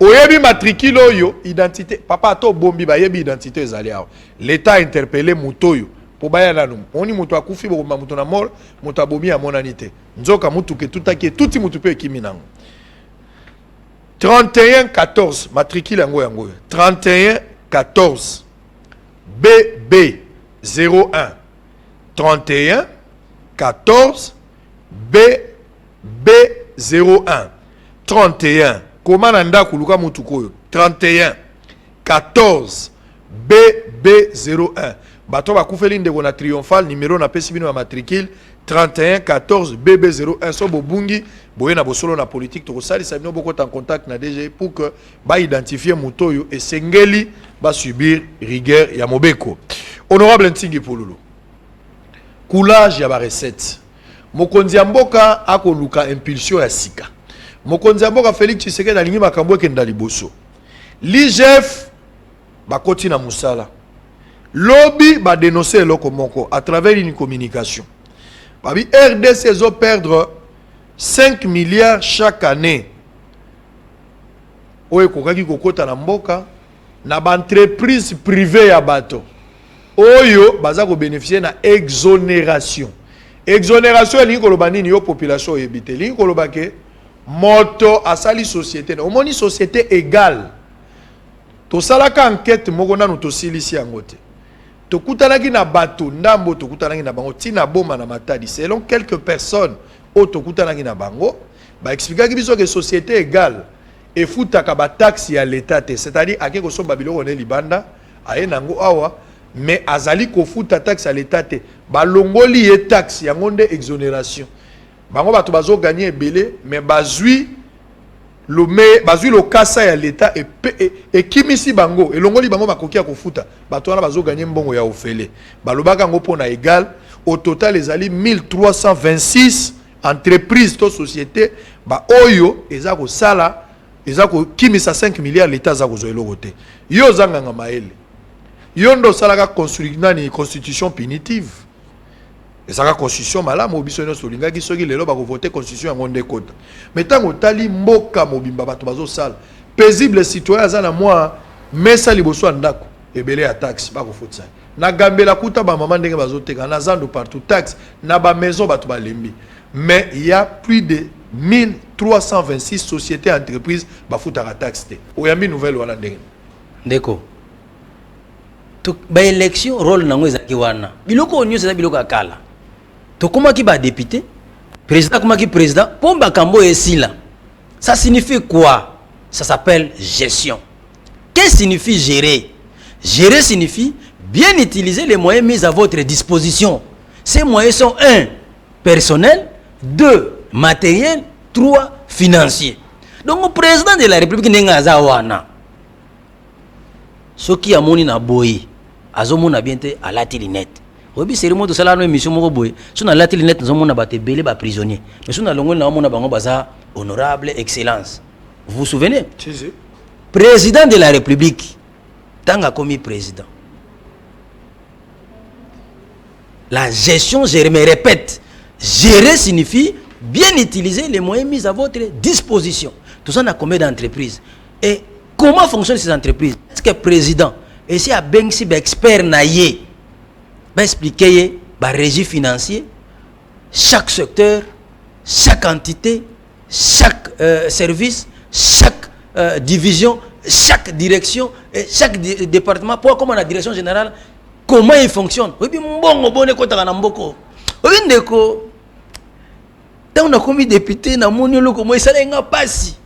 oyebi matricule oyo identité papa to bombi ba yebi identité ezali awo l'état a interpellé mutoyo po baya nanu oni muto akufi bo muto na mort muto abomi ya monanité nzoka mutu ke tutaki tuti mutu pe kimi nango 3114 matricule yango 3114 BB 01 3114 BB01 31 comment nanda kuluka mutukoyo 31 14 BB01 bato bakufeli ndeko na triomphal numéro na pesi bino ya matricule 31 14 BB01 so bobungi boye na bosolo na politique to kosalisa bino boko en contact na DG pour que ba identifier mutoyo et sengeli ba subir rigueur ya mobeko. Honorable Ntingi Pululu, coulage ya ba recette mokonzi ya mboka akoluka impulsion ya sika. Mokonzi ya mboka Félix Tshisekedi alingi makambo ekenda liboso. L'IGF bakoti na musala. Lobby ba dénoncer eloko moko à travers une communication. Babi RDC zo perdre 5 milliards chaque année. Oye kokaki kokota na mboka na ba entreprise privée ya bato. Oyo baza ko bénéficier na exonération. Exonération est l'incoloba nini yo population yebite. L'incoloba ke moto asali société au moni société égale to salaka enquête moko nanu to silisi yango te to kutanaki na bato ndambo to kutanaki na bango tina boma na matadi selon quelques personnes o to kutanaki na bango ba expliquer ki biso que société égale et futaka ba taxe ya l'état te, c'est-à-dire ake ko so babilo ne libanda aye nango awa mais azali ko futa taxe à l'état te ba longoli ye taxe yango nde exonération bango bato bazo gagner belé mais bazui le kasa ya l'état et kimisi bango et longoli bango bakoki ya kofuta bato wana bazo gagner mbongo ya ofele balobaka ngo pona égal au total les ali 1326 entreprises to société ba oyo eza ko sala eza ko kimisa 5 milliards l'état za ko zo eloko te yo zanganga maele yo ndo salaka constitution punitive ezaka constitution malamu biso no solinga ki soki lelo ba ko voter constitution yango nde kota mais tango tali mboka mobimba bato bazo sala paisible citoyen azana moi mesa liboso ndako ebele ya taxe ba ko futsa na gambela kuta ba maman ndenge bazo teka na zando partout taxe na ba maison bato ba lembi mais il y a plus de 1326 sociétés entreprises ba futaka taxe te oyambi nouvelle wana ndenge ndeko ba élection rôle nango ezaki wana biloko onyo c'est biloko akala to koma ki ba député président koma ki président pomba kambo esila ça signifie quoi? Ça s'appelle gestion. Qu'est-ce que signifie gérer? Gérer signifie bien utiliser les moyens mis à votre disposition. Ces moyens sont 1 personnel, 2 matériel, 3 financier. Donc le président de la République n'est pas wana. Ce qui a moni na boy, azomona biente à la tilinette. Obi serimo to sala no émission moko boy. So na la tilinette azomona baté belé ba prisonnier. Mais so na longol na mona bango baza honorable excellence. Vous vous souvenez? Si, si. Président de la République, tanga commis président. La gestion, je me répète, gérer signifie bien utiliser les moyens mis à votre disposition. Tout ça, on a combien d'entreprises? Et comment fonctionnent ces entreprises? Est-ce que le président, et si un expert naïe, va expliquer le régime financier, chaque secteur, chaque entité, chaque service, chaque division, chaque direction, et chaque département, pour comment la direction générale, comment il fonctionne. Oui, puis mbongo bonne ko taka na mboko. Oui, ndeko. Tant on a commis député na moniolo ko mo isala nga pasi.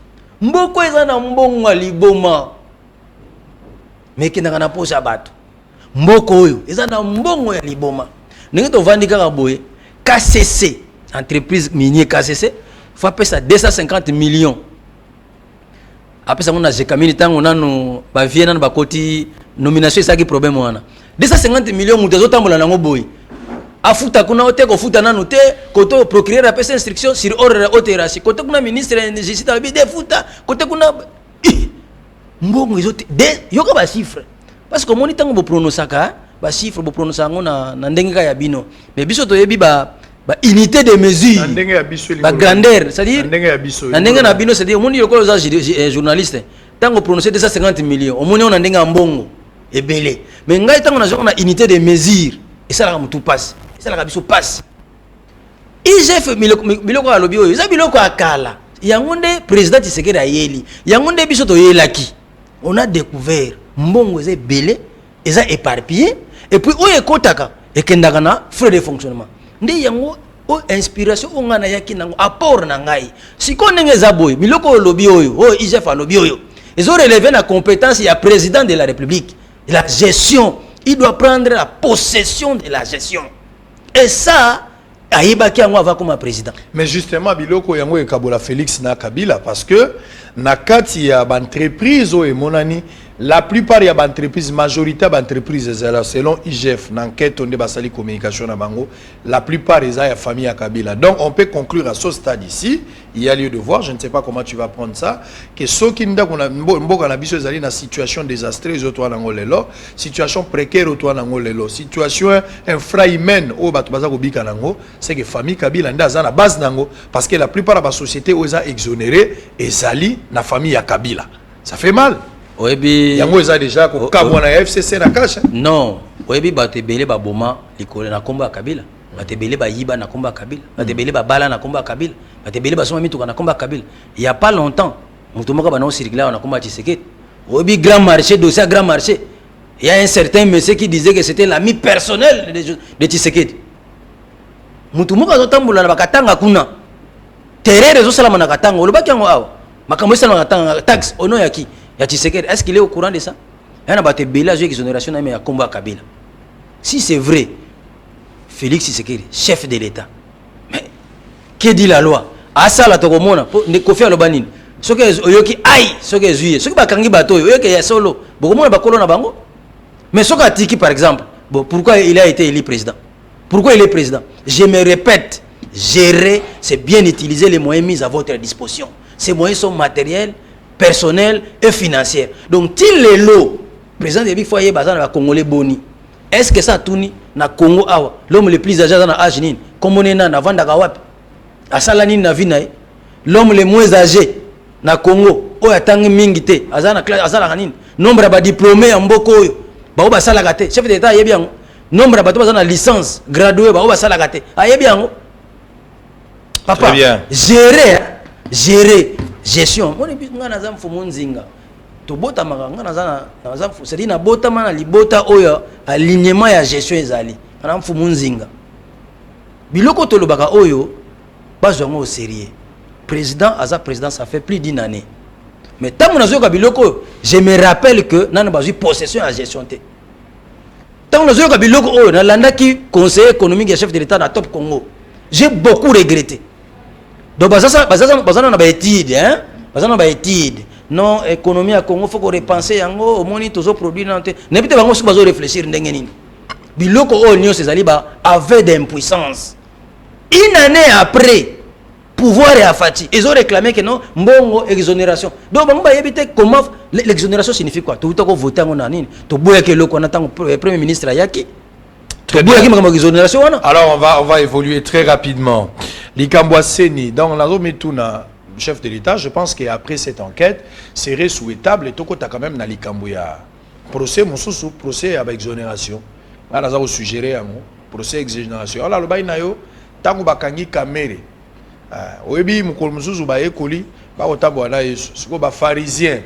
Mboko eza na mbongo aliboma. Mais ki na posa bato. Mboko oyo eza na mbongo ya liboma. Ndenge to vandi kaka boye KCC, entreprise minier KCC, faut appeler ça 250 millions. Après ça on a jekamini tango nanu ba viena ba koti nomination ça qui problème wana. 250 millions mutezo tambola nango boy. Afuta kuna ote ko futa nanu te koto procureur a passé instruction sur ordre haute koto kuna ministre de justice a bi defuta koto kuna mbongo izote de yoka ba chiffre parce que moni tango bo pronosaka ba chiffre bo pronosa ngo na ndenge ka ya bino mais biso to yebi ba unité de mesure ndenge ya biso ba grandeur c'est-à-dire ndenge ya biso ndenge na bino c'est-à-dire moni yoko za journaliste tango prononcer 250 millions au moni on ndenge mbongo ebele mais ngai tango na unité de mesure et ça la mutu passe et ça la biso passe IGF biloko alobi oyo za biloko akala yango nde président Tshisekedi ayeli yango nde biso to yelaki on a découvert mbongo eza ebele eza éparpillé et puis oyo ekotaka ekendaka na frais de fonctionnement nde yango o inspiration o ngana yaki nango apport na ngai siko ndenge za boy biloko olobi oyo o IGF alobi oyo ils ont relevé la compétence ya président de la République la gestion il doit prendre la possession de la gestion et ça ayebaki yango avant comme président. Mais justement biloko yango ekabola Félix na Kabila parce que na kati ya entreprise o emonani la plupart ya entreprises majorité d'entreprises selon IGF n'enquête on basali communication na bango la plupart des ya famille ya Kabila. Donc on peut conclure à ce stade ici il y a lieu de voir, je ne sais pas comment tu vas prendre ça, que ceux qui n'ont pas mboka na biso ezali na situation désastreuse au toa nango lelo, situation précaire au toa nango lelo, situation infrahumaine au bato baza ko bika nango, c'est que famille Kabila ndaza na base nango parce que la plupart de la société oza exonéré ezali na famille ya Kabila. Ça fait mal. Oyebi yango eza déjà ko kabwa na FCC na cash. Non, oyebi bato ebele ba boma likole na komba Kabila. Bato ebele ba yiba na komba Kabila. Bato ebele ba bala na komba Kabila. batebele basoma mituka na komba Kabila. Il y a pas longtemps mutu moko bana circuler on a komba Tshisekedi obi grand marché dossier grand marché. Il y a un certain monsieur qui disait que c'était l'ami personnel de Tshisekedi. Mutu moko azotambola na bakatanga kuna terre rezo sala na katanga olobaki yango awa makambo sala na katanga tax ono ya ki ya Tshisekedi. Est-ce qu'il est au courant de ça? Yana batebele azo exonération na me ya komba Kabila. Si c'est vrai, Félix Tshisekedi, chef de l'État, mais que dit la loi? Asa la tokomona, ne kofi alobanine. Ce que oyoki aïe, ce que zuye, ce que bakangi bato, oyoki ya solo, bokomona bakolo na bango. Mais ce que Tiki par exemple, bon, pourquoi il a été élu président? Pourquoi il est président? Je me répète, gérer, c'est bien utiliser les moyens mis à votre disposition. Ces moyens sont matériels, personnels et financiers. Donc, s'il est lot, président de Big Bazan va Congolais boni. Est-ce que ça tourne na Congo awa l'homme le plus âgé dans l'âge nini comme on est na vanda kawapi asala nini na vina l'homme le moins âgé na Congo o yatangi mingi te azana classe azala nini nombre ba diplômé en mboko oyo ba o basala gate chef d'état yebi yango nombre ba to bazana licence gradué ba o basala gate ayebi yango papa gérer gestion moni bi ngana za mfumo nzinga to bota makanga na za c'est na bota mana libota oyo alignement ya gestion ezali na mfumu nzinga biloko to lobaka oyo bazwango au sérieux président aza président ça fait plus d'une année mais tant na zoka biloko je me rappelle que nana bazui possession à gestion te tant na zoka biloko oyo na landa ki conseiller économique et chef de l'état na top Congo j'ai beaucoup regretté donc bazana na ba étude hein bazana ba étude non économie à Congo faut qu'on repenser yango au moni toujours produit nanté n'habite bango siko bazo réfléchir ndenge nini biloko o nyo ces aliba avait d'impuissance une année après pouvoir et afati ils ont réclamé que non mbongo exonération donc bango ba yebite comment l'exonération signifie quoi tout ko voter ngo na nini to boya ke loko na tango premier ministre ayaki to boya ke makamo exonération wana. Alors on va évoluer très rapidement Likambwa Seni dans la Rometuna chef de l'État, je pense qu'après cette enquête, serait souhaitable et toko ta quand même na likambuya procès mon sous procès avec exonération. Là nous avons suggéré un procès exonération. Alors le bail nayo tango bakangi kamere. Oyebi mukolo mususu ba ekoli ba otambo na Yesu. Siko ba pharisien.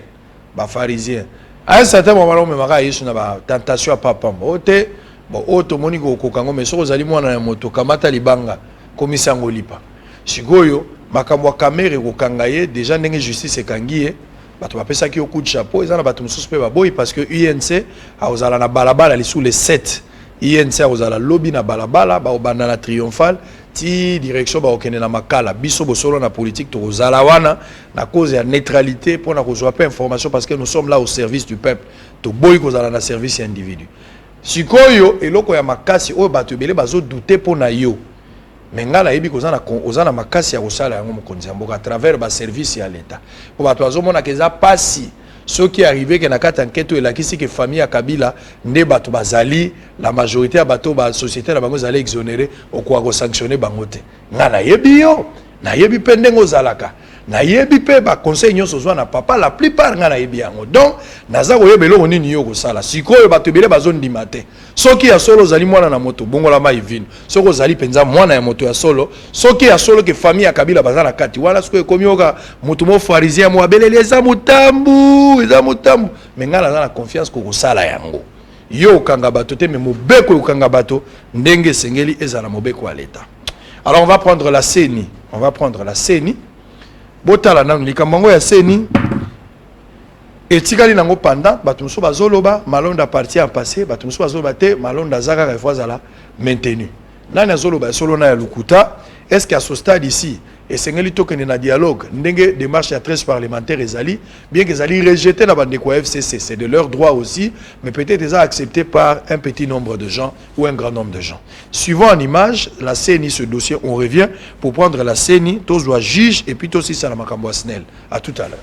À un certain moment on me maka Yesu na ba tentation à papa. Ote bon oto moni ko kokango mais soko zali mwana na moto kamata libanga komisango lipa. Sikoyo makambo kamere ko kangaye déjà ndenge justice ekangiye bato bapesa ki coup de chapeau ezana bato mususu pe baboyi parce que UNC a ozala na balabala li sous les 7 UNC a ozala lobby na balabala ba obanda na triomphal ti direction ba okene na makala biso bosolo na politique to ozala wana na cause ya neutralité pour na kozwa pas information parce que nous sommes là au service du peuple to boyi kozala na service ya individu sikoyo eloko ya makasi o bato belé bazo douter pona yo mais ngala yebi kozana makasi ya kosala yango mokonzi ya mboka à travers ba service ya l'état po bato azomona keza pasi ce qui est arrivé que na kati enquête elakisi que famille ya Kabila nde bato bazali la majorité ya bato ba société na bango zali exonéré okwa ko sanctionner bango te ngala yebi yo na yebi pendengo zalaka na yebi pe ba conseil nyonso zwa na papa la plupart ngala yebi yango donc naza ko yebelo ko nini yo ko sala sikoyo bato bele bazondima te soki ya solo zali mwana na moto bongola mai vino soko zali penza mwana ya moto ya solo soki ya solo ke famille ya Kabila bazana kati wala siko ekomi oka moto mo pharisien mo abelele eza mutambu mengala na confiance ko sala yango yo kanga bato te me mobeko kanga bato ndenge sengeli ezala mobeko ya l'état. Alors on va prendre la CENI botala na likambango ya CENI etikali nango pendant bato muso bazoloba malonda parti en passé bato muso bazoloba te malonda zaka ka fwazala maintenu nani azoloba solo na ya lukuta est-ce qu'à ce stade ici et sengeli tokende na dialogue ndenge démarche ya 13 parlementaires ezali bien que ezali rejeté na bandeko ya FCC c'est de leur droit aussi mais peut-être déjà accepté par un petit nombre de gens ou un grand nombre de gens. Suivant en image la CENI ce dossier on revient pour prendre la CENI tous doit juge et puis aussi ça la makambo snel à tout à l'heure.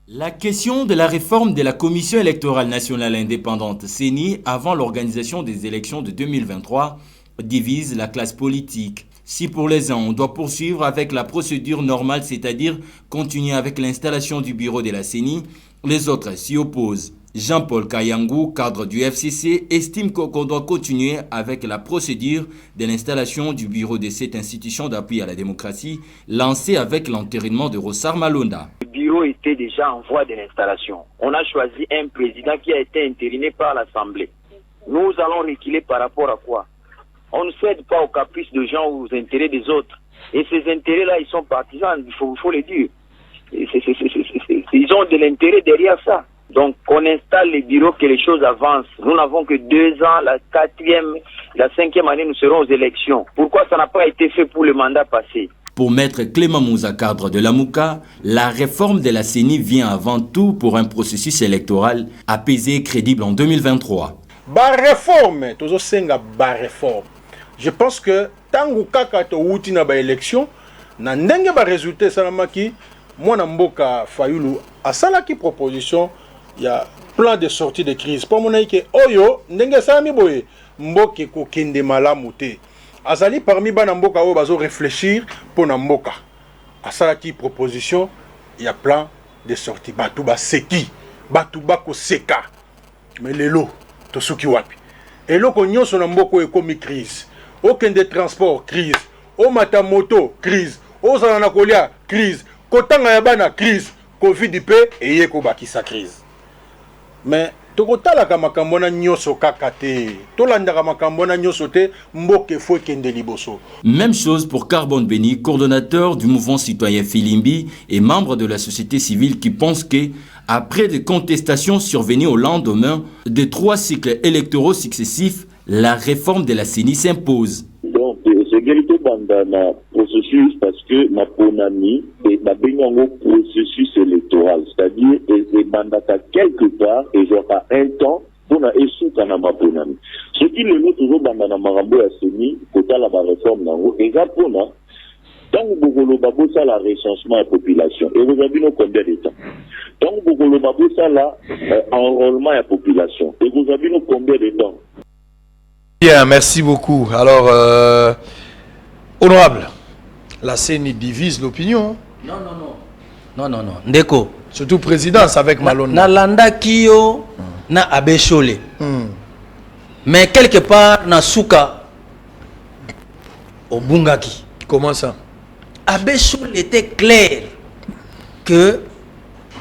La question de la réforme de la Commission électorale nationale indépendante CENI avant l'organisation des élections de 2023 divise la classe politique. Si pour les uns, on doit poursuivre avec la procédure normale, c'est-à-dire continuer avec l'installation du bureau de la CENI, les autres s'y opposent. Jean-Paul Kayangou, cadre du FCC, estime qu'on doit continuer avec la procédure de l'installation du bureau de cette institution d'appui à la démocratie lancée avec l'entérinement de Rossar Malonda. Le bureau était déjà en voie de l'installation. On a choisi un président qui a été entériné par l'Assemblée. Nous allons reculer par rapport à quoi? On ne cède pas aux caprices de gens ou aux intérêts des autres. Et ces intérêts-là, ils sont partisans, il faut le dire. Ils ont de l'intérêt derrière ça. Donc, on installe les bureaux, que les choses avancent. Nous n'avons que 2 ans, la 4e, la 5e année, nous serons aux élections. Pourquoi ça n'a pas été fait pour le mandat passé? Pour Maître Clément Mouza, cadre de la Mouka, la réforme de la CENI vient avant tout pour un processus électoral apaisé et crédible en 2023. Réforme, toujours senga réforme. Je pense que tant que kaka to wuti na ba élection, na ndenge ba résultat salamaki, moi na mboka Fayulu asala ki proposition. Il y a plan de sortie de crise. Pour mon aïe, oyo, ndenge sami boye, mboke ko kende malamu te. Azali parmi bana mboka o bazo réfléchir pour na mboka. Asala ki proposition, il y a plan de sortie. Batu ba seki, batu ba ko seka. Mais lelo, to suki wapi. Et lo ko nyonso na mboko ekomi crise. Aucun de transport crise. O mata moto crise. O zana na kolia crise. Kotanga ya bana crise. Covid pe eye ko bakisa crise. Mais tokotalaka makambo na nyoso kaka te, tolandaka makambo na nyoso te, mboke fo kende liboso. Même chose pour Carbone Béni, coordonnateur du mouvement citoyen Filimbi et membre de la société civile qui pense que, après des contestations survenues au lendemain de 3 cycles électoraux successifs, la réforme de la CENI s'impose. Donc, c'est quelque bandana processus parce que ma ponami et ma benyango processus électoral, c'est-à-dire et bandata quelque part et je pas un temps pour na esuka na ma ponami. Ce qui le lot toujours bandana marambo ya seni kota la réforme nango ezapona tant bokolo babosa la recensement de la population et vous avez combien de temps tant bokolo babosa la enrôlement de la population et vous avez combien de temps. Bien, merci beaucoup. Alors, honorable, la CENI divise l'opinion. Non. Ndeko. Surtout présidence avec Malonda. Na landa kiyo, na abeshole. Mais quelque part, na souka, au bungaki. Comment ça? Abeshole était clair que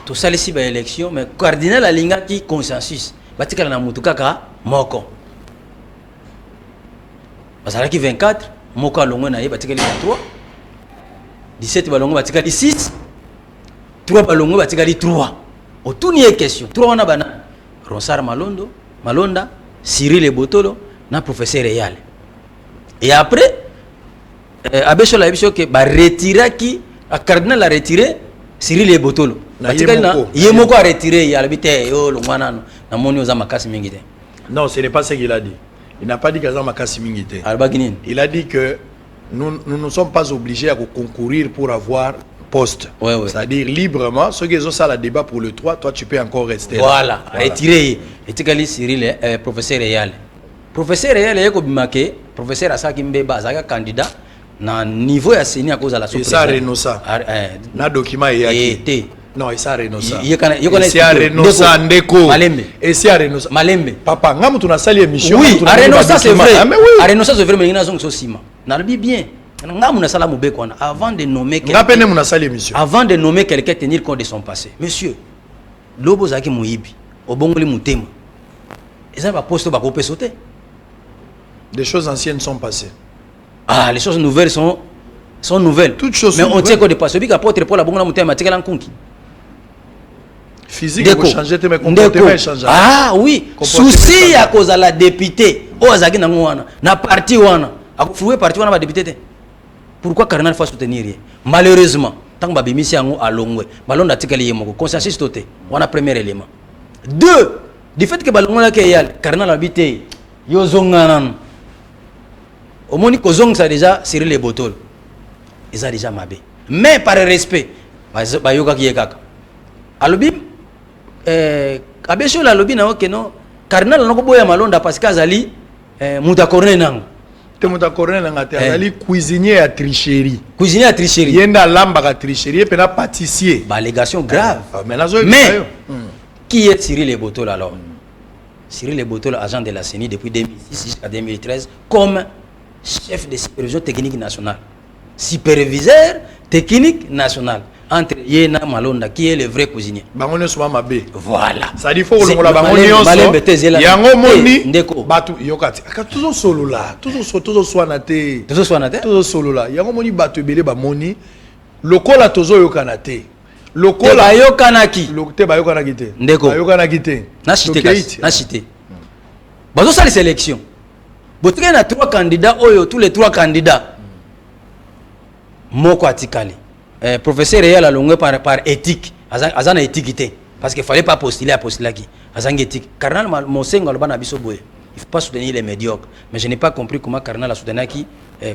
tout ça, les 6 élections, mais cardinal alinga qui consensus. Batika na mutukaka moko. Bazalaki 24, moko alongo na ye batikali 23, 17 balongo batikali 6, 3 balongo batikali 3. Otuni ye question. 3 wana bana Ronsard Malonda, Cyril Ebotolo na professeur Eyal. Et après Abesho la biso que ba retiraki a cardinal a retiré Cyril Ebotolo. Batikali na ye moko a retiré ya labite yo longwana na moni oza makasi mingi te. Non, ce n'est pas ce qu'il a dit. Il n'a pas dit qu'il y a Makassi Mingite. Il a dit que nous ne sommes pas obligés à concourir pour avoir poste. Ouais. C'est-à-dire librement, ceux qui ont ça le débat pour le 3, toi tu peux encore rester. Voilà. Retiré. Et tu as Cyril, professeur Eyal. Professeur Eyal, il y a professeur Asaki Mbeba, Azaka candidat, na niveau ya CENI à cause de la sous-présidence. Et ça renosa. Na document et non, et ça renosa. Il y a renosa ndeko. Malembe. Et si a renosa. Malembe. Papa, ngamu tuna sali émission. Oui, a renosa c'est vrai. A renosa c'est vrai, mais il y a un sosima. Na le bien. Ngamu na sala mubeko avant de nommer quelqu'un. Avant de nommer quelqu'un tenir compte de son passé. Monsieur, lobo zaki muibi, obongoli mutema. Et ça va poster ba kopé sauter. Des choses anciennes sont passées. Ah, les choses nouvelles sont nouvelles. Toutes choses mais on tient compte de passé. Bi ka porter pour la bongola mutema matikala nkunki. Physique vous changez mais comportement change. Ah oui, souci à cause de la députée. O azaki na ngwana na parti wana. Akufoué parti wana ba député. Pourquoi Cardinal faut soutenir? Malheureusement, tant que babimisi yango alongwe, balonda tikali yemoko consensus toté. On a premier élément. 2, du fait que balonga ke yal Cardinal habité yo zonganan. Au moni ko zong ça déjà Cyril les botol. Ils ont déjà mabé. Mais par respect, ba yoga ki yekaka. Alobi abesho la lobi na ok non Cardinal na ko boya malonda parce que azali muta corner nango. Temuta corner ngate azali cuisinier à tricherie. Cuisinier à tricherie. Yenda lamba ka tricherie pe na pâtissier. Ba allégation grave. Mais Qui est Cyril Ebotolo alors? Cyril Ebotolo, agent de la CENI depuis 2006 jusqu'à 2013, comme chef de supervision technique nationale. Superviseur technique national. Entre Yena Malonda, qui est le vrai cuisinier. Bangonio soit mabé. Voilà. Ça dit faut que la bangonio soit. Yango moni. Ndeko. Batu yokati. Toujours solo là. Toujours soit naté. Toujours soit naté. Toujours solo là. Yango moni batu belé ba moni. Lokola tozo yokanate. Lokola yokanaki. Te ba yokanaki te. Ndeko. Ba yokanaki te. Na chité kasi. Na chité. Bazo ça les sélections. Botre na 3 candidats oyo, tous les 3 candidats. Moko atikali. Professeur Réal a longué par éthique. Azan éthique. Parce qu'il ne fallait pas postuler à postuler qui. Azan éthique. Cardinal Monsengo Alban Biso Boye. Il ne faut pas soutenir les médiocres. Mais je n'ai pas compris comment Cardinal a soutenu qui.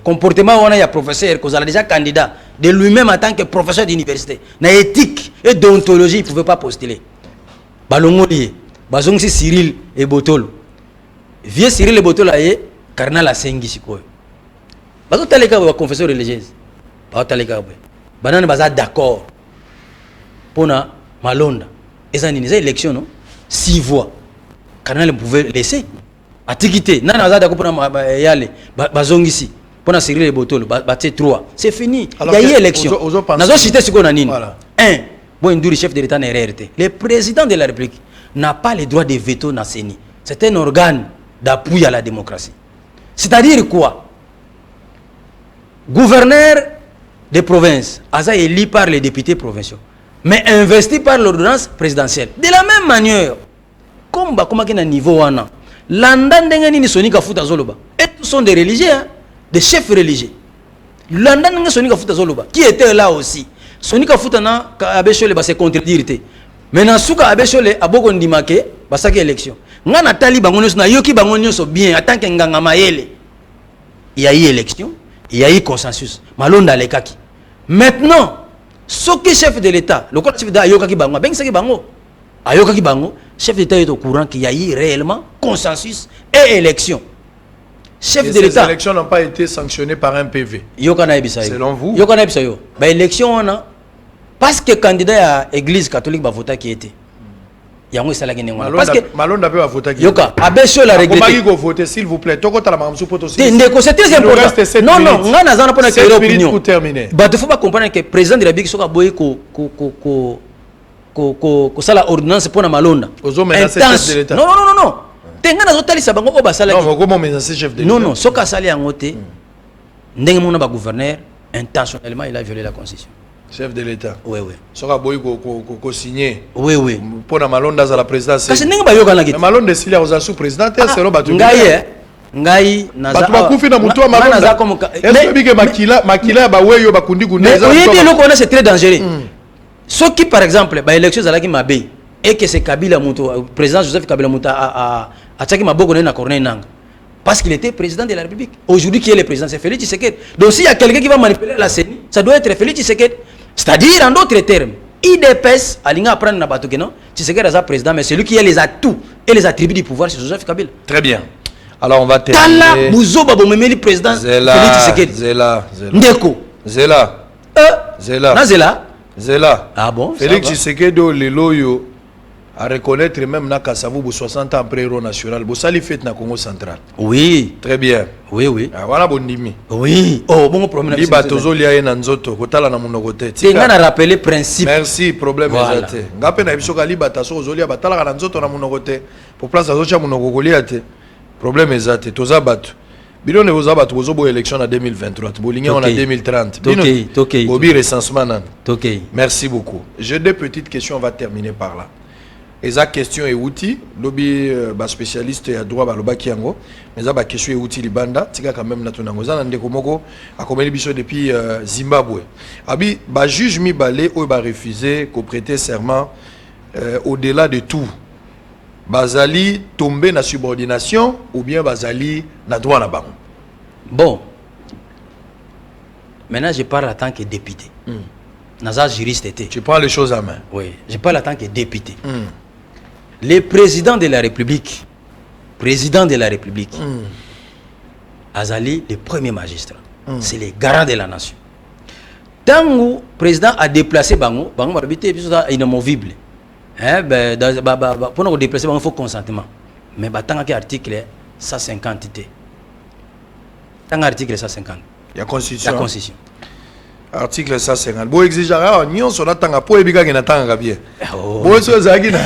Comportement, on a un professeur qui a déjà candidat de lui-même en tant que professeur d'université. Na éthique et déontologie, il ne pouvait pas postuler. Balongoli, Bazong c'est Cyril Ebotolo. Vieux Cyril Ebotolo, Cardinal a sengi sikoyo. Bazong taleka wa confesseur religieuse. Bazong taleka banane baza d'accord pour na Malonda et ça une élection non 6 voix Cardinal pouvait laisser atikité nana baza d'accord pour na yale bazongisi pour na Cyril Ebotolo baté 3 c'est fini. Il y a eu élection nazo cité ce qu'on a nini 1 bon Ndouri chef de l'état na RRT le président de la République n'a pas le droit de veto na CENI. C'est un organe d'appui à la démocratie. C'est-à-dire quoi? Gouverneur des provinces, Aza élu par les députés provinciaux, mais investi par l'ordonnance présidentielle. De la même manière, comme il y a un niveau, l'Andan ni Sonika Futa Zoloba, et tous sont des religieux, hein, des chefs religieux. L'Andan Sonika Futa Zoloba, qui était là aussi. Sonika Futa na Abeshole c'est contredire. Maintenant, Souka Abeshole a beaucoup d'imake, c'est une élection. Ngana Tali Bangonos na Yoki Bangonos bien, en tant qu'Nganga Mayele. Il y a eu élection, il y a eu consensus. Malonda Lekaki. Maintenant, ce qui est chef de l'État, le chef d'État Ayokaki Bango, Ayokaki Bango, chef d'État est au courant qu'il y a eu réellement consensus et élection. Chef de l'État. Ces élections n'ont pas été sanctionnées par un PV. Selon vous? Élection, on a. Parce que candidat à l'église catholique va voter qui était. Parce que Malonda peut voter qui Yoka, Abesho la regretté. Comment il voter s'il vous plaît? Toko tala mamsu poto aussi. C'est très important. Non, non, on a pas de opinion. Pour terminer. Bah, il faut pas comprendre que le président de la République soit boy ko sala ordonnance pour na Malonda. Ozo menacer chef de l'État. Non, non, non, non. Tenga na zotali sabango o basala. Non, comment menacer chef de l'État? Non, non, soka sali angote. Ndenge mona ba gouverneur intentionnellement il a violé la constitution. Chef de l'État. Oui, oui. Soka boy ko signé. Oui, oui. Pour na Malonda za la présidence. Parce que ndenge ba yoka na kiti. Malonda s'il a sous président, c'est roba tout. Ngai naza batu bakufi na mutu wa Malonda naza comme est-ce que makila ba weyo ba kundi guneza oui bien le connaît c'est très dangereux ce qui par exemple ba élection zalaki mabe et que c'est Kabila mutu président Joseph Kabila mutu a tchaki maboko na Corneille Nangaa parce qu'il était président de la République. Aujourd'hui qui est le président c'est Félix Tshisekedi. Donc s'il y a quelqu'un qui va manipuler la CENI ça doit être Félix Tshisekedi. C'est-à-dire en d'autres termes IDPS alinga apprendre na bato que non Tshisekedi est président mais celui qui a les atouts et les attributs du pouvoir c'est Joseph Kabila. Très bien. Alors on va terminer. Tala Bouzoba Bomemeli président Félix Tshisekedi. Zela. Ndeko. Zela. Zela. Na Zela. Zela. Ah bon? Félix Tshisekedi le loyo à reconnaître même na Kasavubu 60 ans après héros national. Bo sali fête na Congo central. Oui. Très bien. Oui oui. Ah voilà bondimi. Oui. Oh bon problème. Li batozo lia na nzoto kotala na monoko te. Tinga na rappeler principe. Merci problème exact. Ngape na biso kali bataso zolia batala na nzoto na monoko te. Pour place azocha monoko kolia te. Problème exact. Toza batu. Bino ne voza batu bozo bo élection en 2023. Bolinga on a 2030. OK. Bobi recensement nan. OK. Merci beaucoup. J'ai deux petites questions, on va terminer par là. Eza question et outil, lobby ba spécialiste ya droit ba loba kiango, mais za ba question et outil libanda, tika quand même na tonango za na ndeko moko akomeli biso depuis Zimbabwe. Abi ba juge mibale o ba refuser ko prêter serment au-delà de tout. Bazali tombé na subordination ou bien bazali na droit na bango. Bon. Maintenant je parle en tant que député. Naza juriste était. Tu prends les choses en main. Oui, je parle en tant que député. Le président de la République, Azali, le premier magistrat, c'est le garant de la nation. Tant que le président a déplacé Bango, Bango est inamovible. pour nous déplacer, il faut consentement. Mais tant que article 150, tant article 150. Il y a constitution. La constitution. Article 150. Bon exigera, nous on a tant à pour ébiga qui n'attend pas bien. Bon so zagina.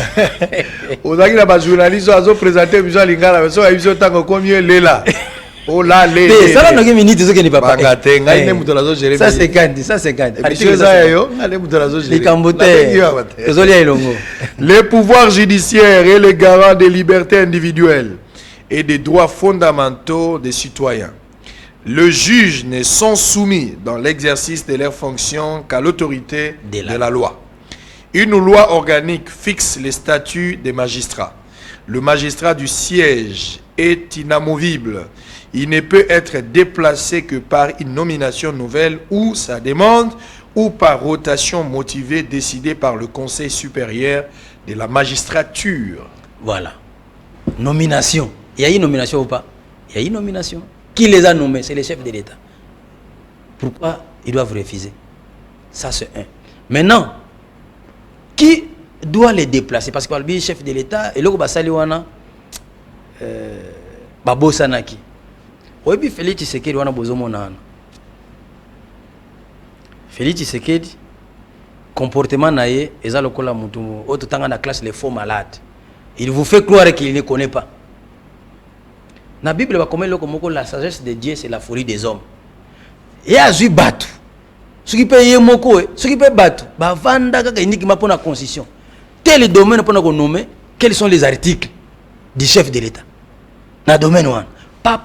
O zagina ba journaliste azo présenter visual lingala, so abiso tant combien lela. Oh là les. Ça là nous minutes ce qui n'est pas pas. Bangate, ngai ne mutola zo gérer. 150. Article ça yo, ngai mutola zo gérer. Les cambotais. Les pouvoirs judiciaires et les garants des libertés individuelles et des droits fondamentaux des citoyens. Le juge ne sont soumis dans l'exercice de leurs fonctions qu'à l'autorité de la loi. Une loi organique fixe les statuts des magistrats. Le magistrat du siège est inamovible. Il ne peut être déplacé que par une nomination nouvelle ou sa demande ou par rotation motivée décidée par le Conseil supérieur de la magistrature. Voilà. Nomination. Il y a une nomination ou pas? Il y a une nomination. Qui les a nommés? C'est les chefs de l'État. Pourquoi ils doivent refuser? Ça, c'est un. Maintenant, qui doit les déplacer? Parce que le chef de l'État, et le Basaliwana, Babo Sanaki. Oui, Félix Tshisekedi, wana bozomonana. Félix Tshisekedi, comportement naïe, eza lokola mutu, autre temps dans la classe les faux malades. Il vous fait croire qu'il ne connaît pas. La Bible va comment la sagesse de Dieu c'est la folie des hommes. Et à Zui Batu, ce qui peut y moko, ce qui peut battre, bah vanda kaka uniquement pour la constitution. Tel domaine pour nous nommer, quels sont les articles du chef de l'État. Na domaine one. Ba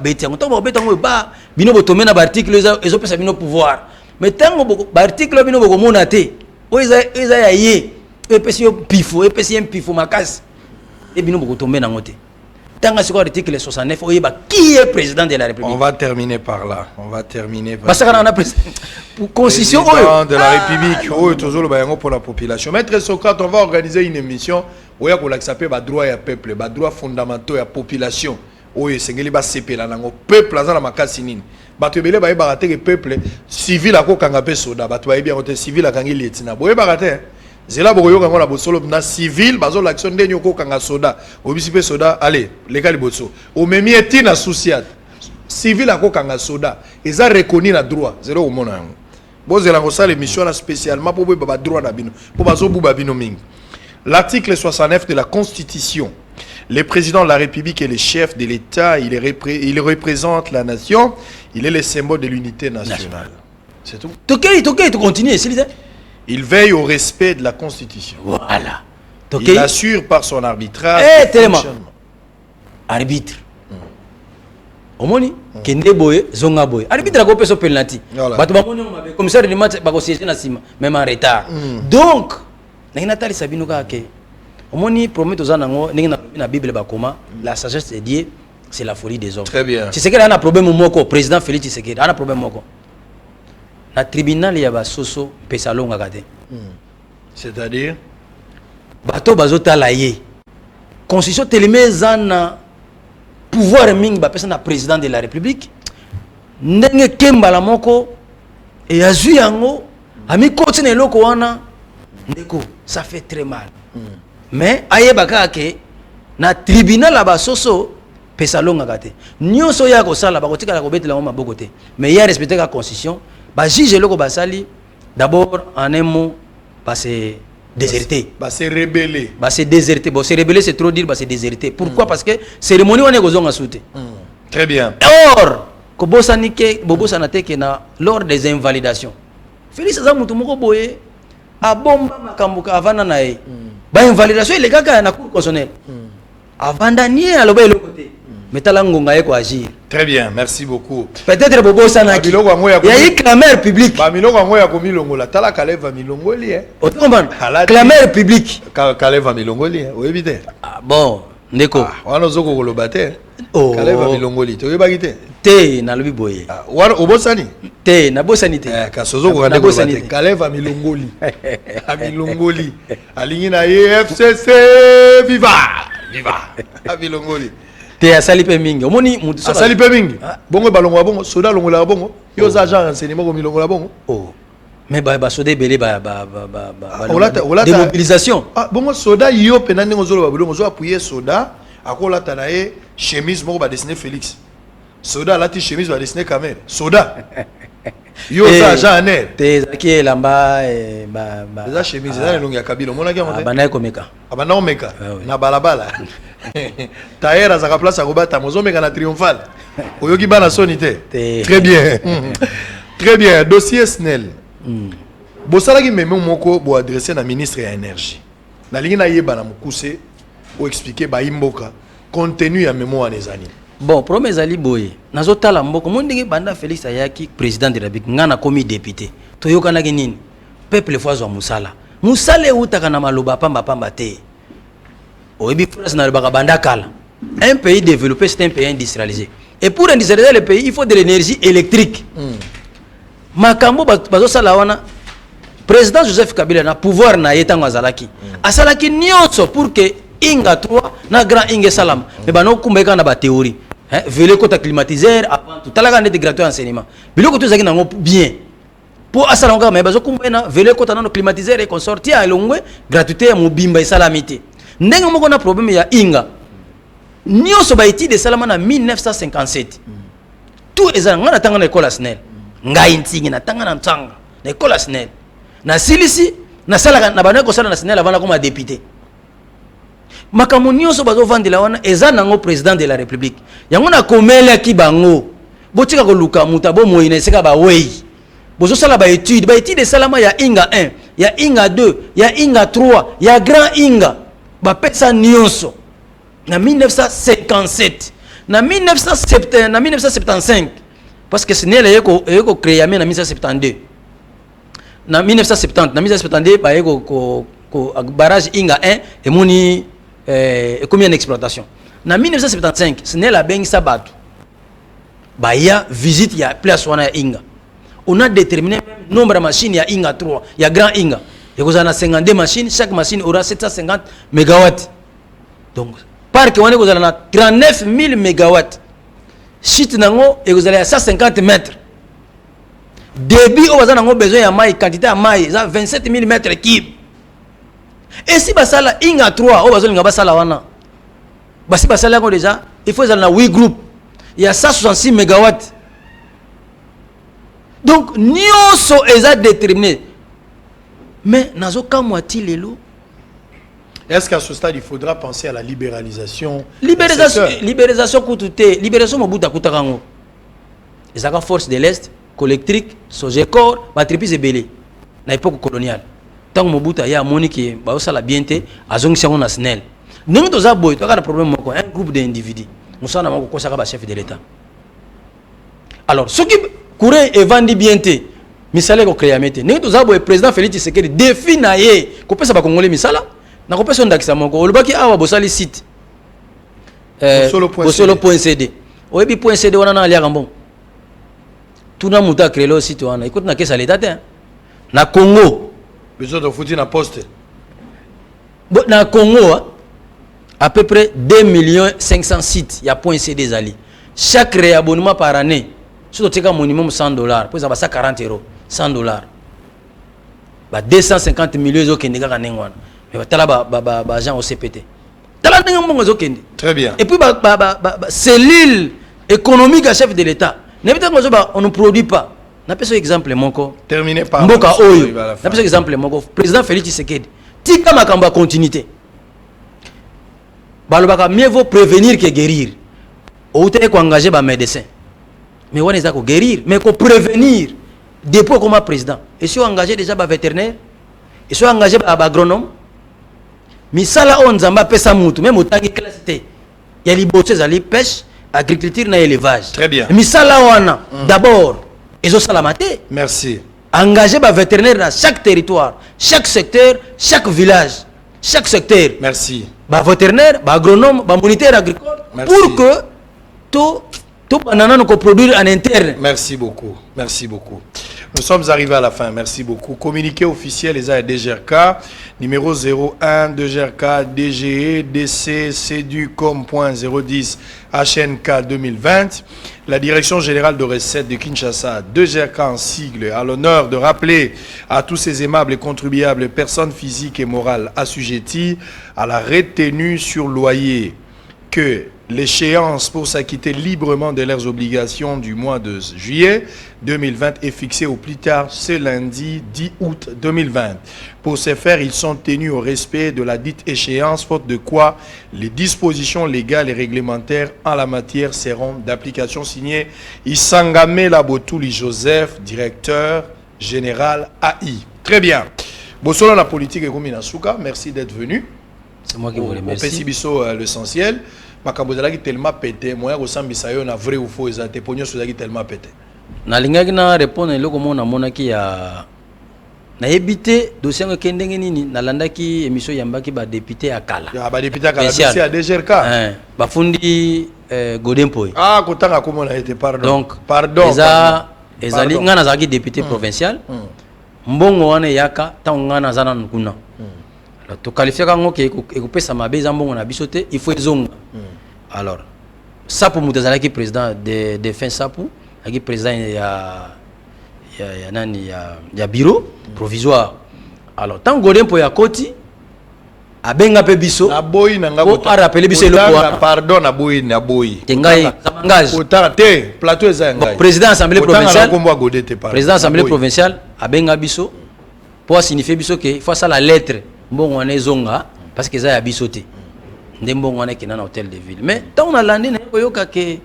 beti on tombe beti on ba bino botomé na article les opesa bino pouvoir. Mais tant ba article bino boko monaté. O eza ya ye. EPC pifo, EPC pifo makasi. Et bino boko tomber na ngote. Tant que c'est l'article 69, qui est président de la République? On va terminer par là. On va terminer par parce qu'on a pour constitution de la République, toujours pour la population. Maître Socrate, on va organiser une émission où il y a droit à peuple, droit fondamentaux à la population. Où il y a CP là, peuple là dans la cassine. Bato belé ba baraté peuple civil à ko kangapé soda, bato ba bien civil à kangi letina. Boye baraté. Zela boyo kanga la bosolo na civil bazo l'action de nyoko kanga soda obisipe soda allez les gars boso o memi etina souciat civil ako kanga soda eza reconnu na droit zelo o mona yango bo zela ko sala émission là spécialement pour ba droit na bino pour bazo buba bino mingi. L'article 69 de la Constitution, le président de la République est le chef de l'État, il représente la nation, il est le symbole de l'unité nationale. C'est tout. Tu continues, s'il il veille au respect de la Constitution. Voilà. Il assure par son arbitrage. Tellement. Arbitre. Omoni kende boye zonga boye. Arbitre ko peso penalty. Bato ba moni mabe commissaire de match ba ko siéger na sima même en retard. Donc na Nathalie Sabino ka ke omoni promet aux anango na Bible ba koma la sagesse de Dieu c'est la folie des hommes. Très bien. Si c'est que a un problème moko président Félix Tshisekedi a un problème moko. La tribunal ya ba soso pesa longa kate. C'est-à-dire bato bazota la ye. Constitution telemé zana pouvoir mingi ba pesa na président de la République. Ndenge kemba la moko et azu yango ami continue loko wana ndeko ça fait très mal. Mais aye baka ke na tribunal la ba soso pesa longa kate. Nyoso ya ko sala ba ko tika ko betela ma bokote. Mais il a respecté la constitution. Bah juge loko basali d'abord en un mot bah c'est déserté bah c'est rebellé bah c'est déserté bon c'est rebellé c'est trop dire bah c'est déserté pourquoi parce que cérémonie on est kozonga souté très bien or ko bosani ke bobosa na teke na lors des invalidations Félix za mutu moko boye a bomba makambuka avana na e ba invalidation ile kaka na cour constitutionnelle avanda ni aloba elokote metala ngonga yeko agir. Très bien, merci beaucoup. Peut-être Bobo Sanaki. Il y a eu clameur publique. Ba milongo ngoya ko milongola tala kaleva milongoli O comprendre? Clameur publique. Kaleva milongoli o éviter. Ah bon, ndeko. Wana zoko ko lobate. Oh. Kaleva milongoli to yebagite. Te na lobi boye. Wana obosani? Te na bosani te. Kasozo ko ndeko lobate. Kaleva milongoli. A milongoli. Alingi na FCC viva. Viva. A milongoli. Te asali pe mingi omoni mutu so asali pe mingi bongo balongo bongo soda longo la bongo yo za genre enseignement ko milongo la bongo oh Mais soda belé démobilisation. Ah bon soda yo penane ngozolo babulu ngozo appuyer soda akola tanae chemise moko ba dessiner Félix. Soda lati chemise ba dessiner Kamel. Soda. Yo ça Jean-Anel. Te zaki lamba za chemise za longi ya kabilo mona ki monte. Abana komeka. Abana omeka na balabala. Taera za ka place akobata mozo meka na triomphal. Oyoki bana sonité. Très bien. Très bien, dossier SNEL. Bosala ki meme moko bo adresser na ministre ya énergie. Na lingi na yeba na mukuse o expliquer ba imboka contenu ya mémoire nezani. Bon, premier ali boye. Nazotala mboko mondenge banda Félix Ayaki président de la République ngana komi député. Toyokana ki nini? Peuple foazwa musala. Musala utaka na maloba pamba te. Oyebi France na baka banda kala. Un pays développé c'est un pays industrialisé. Et pour industrialiser le pays, il faut de l'énergie électrique. Makambo bazo sala wana président Joseph Kabila na pouvoir na yetango azalaki. Asalaki nyonso pour que Inga 3 na grand Inga Salam. Mais bano kumbeka na ba théorie. Vele kota climatiseur avant tout. Talaka ndete gratuit enseignement. Biloko to zaki nango bien. Pour asala nga mais bazo kumbena vele kota na climatiseur et consorti a longwe gratuité ya mobimba salamité. Ndenge moko na problème ya Inga. Nyonso ba étude de Salama na 1957. Tout ezanga na tanga na école SNEL. Ngai ntingi na tanga na ntanga na école SNEL. Na silisi na sala na bana ko sala na SNEL avant comme député. Makambo nyonso bazo vandela wana eza nango président de la République. Yango na komela ki bango. Botika ko luka muta bo moyine seka ba wei. Bozo sala ba étude Salama ya Inga 1, ya Inga 2, ya Inga 3, ya Grand Inga. Ba pesa nyonso. Na 1957, na 1970, na 1975 parce que SNEL yeko créé en 1972. Na 1970, na 1972 ba yeko barrage Inga 1 et moni combien d'exploitation. Na 1975, SNEL a bengi sabatu. Ba ya visite ya place wana Inga. On a déterminé même nombre de machines ya Inga 3, ya Grand Inga. Yeko za na 52 machines, chaque machine aura 750 mégawatts. Donc parc wana yeko za na 39 000 mégawatts. Site nango yeko za na 150 mètres. Débit au bazana ngo besoin ya maille, quantité ya maille, ça 27 000 mètres cubes. Et si basala Inga 3 au bazona basala wana. Basi basala ngo déjà, il faut na 8 groupes. Il y a 166 mégawatts. Donc nyonso eza déterminé. Mais nazo kamwati lelo. Est-ce qu'à ce stade il faudra penser à la libéralisation? Libéralisation coûte libération mobuta kutakango. Ezaka force de l'Est, collectrique, Sogecor, matripice et belé. Na époque coloniale. Tant mobuta ya moniki ba osala bienté azongisa na SNEL. Ndenge toza boy to ka problème moko un groupe d'individus. Musana moko kosaka ba chef de l'État. Alors ce qui courait et vendi bienté misala ko créer amete. Ndenge toza boy président Félix Tshisekedi défi na ye ko pesa ba congolais misala. Na ko pesa ndakisa moko olobaki awa bosali site bosolo.cd oyebi .cd wana na aliaka mbongo tuna muta créer le site wana écoute na kesa l'état te na Congo besoin de foutre na poste na Congo à peu près 2 500 sites ya .cd zali chaque réabonnement par année surtout tika minimum $100 pour ça 40 €, $100 ba 250 millions zo kendeka kanengwana. Mais tala ba gens au CPT. Tala ndenge mbongo zokende. Très bien. Et puis cellule économique à chef de l'État. N'évitez pas on ne produit pas. Na peso exemple moko. Terminé par Mboka oyo. Na peso exemple moko président Félix Tshisekedi. Tika makamba continuité. Balobaka mieux vaut prévenir que guérir. Ou te ko engager ba médecin. Mais on est à guérir, mais ko prévenir. Depuis comme président. Et si on engagé déjà ba vétérinaire, et si on engagé ba agronome misala on nzamba pesa mutu même otangi classe T ya liboso ezali pêche agriculture na élevage. Très bien. Misala wana d'abord ezo salamate. Merci. Engager ba vétérinaire dans chaque territoire, chaque secteur, chaque village, chaque secteur. Merci. Ba vétérinaire, ba agronome, ba moniteur agricole. Merci. Pour que tout banana nous produire en interne. Merci beaucoup. Merci beaucoup. Nous sommes arrivés à la fin, merci beaucoup. Communiqué officiel, les DGRK, numéro 01, DGRK, DGE, DC, CEDUCOM.010, HNK 2020. La Direction Générale de Recettes de Kinshasa, DGRK en sigle, a l'honneur de rappeler à tous ces aimables et contribuables personnes physiques et morales assujetties à la retenue sur loyer que l'échéance pour s'acquitter librement de leurs obligations du mois de juillet 2020 est fixée au plus tard ce lundi 10 août 2020. Pour ce faire, ils sont tenus au respect de la dite échéance, faute de quoi les dispositions légales et réglementaires en la matière seront d'application. Signé Isangame Labotouli Joseph, directeur général AI. Très bien. Bossolo la politique et Koumina Souka, merci d'être venu. C'est moi qui vous remercie. Au Pessibiso, l'essentiel. Makabozalaki tellement pété, moi ressemble na vrai ou faux, ils ont été pognés sur tellement pété. Na lingaki na répondre eloko mona monaki ya na ebité dossier ngo ndenge nini na landaki émission yambaki ba député akala. Ya ba député akala dossier à DGRK. Ba fundi Godempoy. Ah kotanga komo na été pardon. Donc pardon. Ezali ngana zaki député provincial. Mbongo wana yaka tango ngana zana nkuna. To qualifier kango ke ekopesa mabe za mbongo na bisote il faut ezonga. Alors Sapu Mutazalaki président de fin Sapu, aki président ya bureau provisoire. Alors tant Godempo ya koti abenga pe biso na boy na ngabo a rappeler biso eloko pardon na boy tengai samangage otara te plateau za ngai président assemblée provinciale président assemblée provinciale abenga biso pour signifier biso que faut ça la lettre mbongo wana ezonga parce que ça ya biso te ndembongo wana kina na hôtel de ville mais tant on a landé na koyoka ke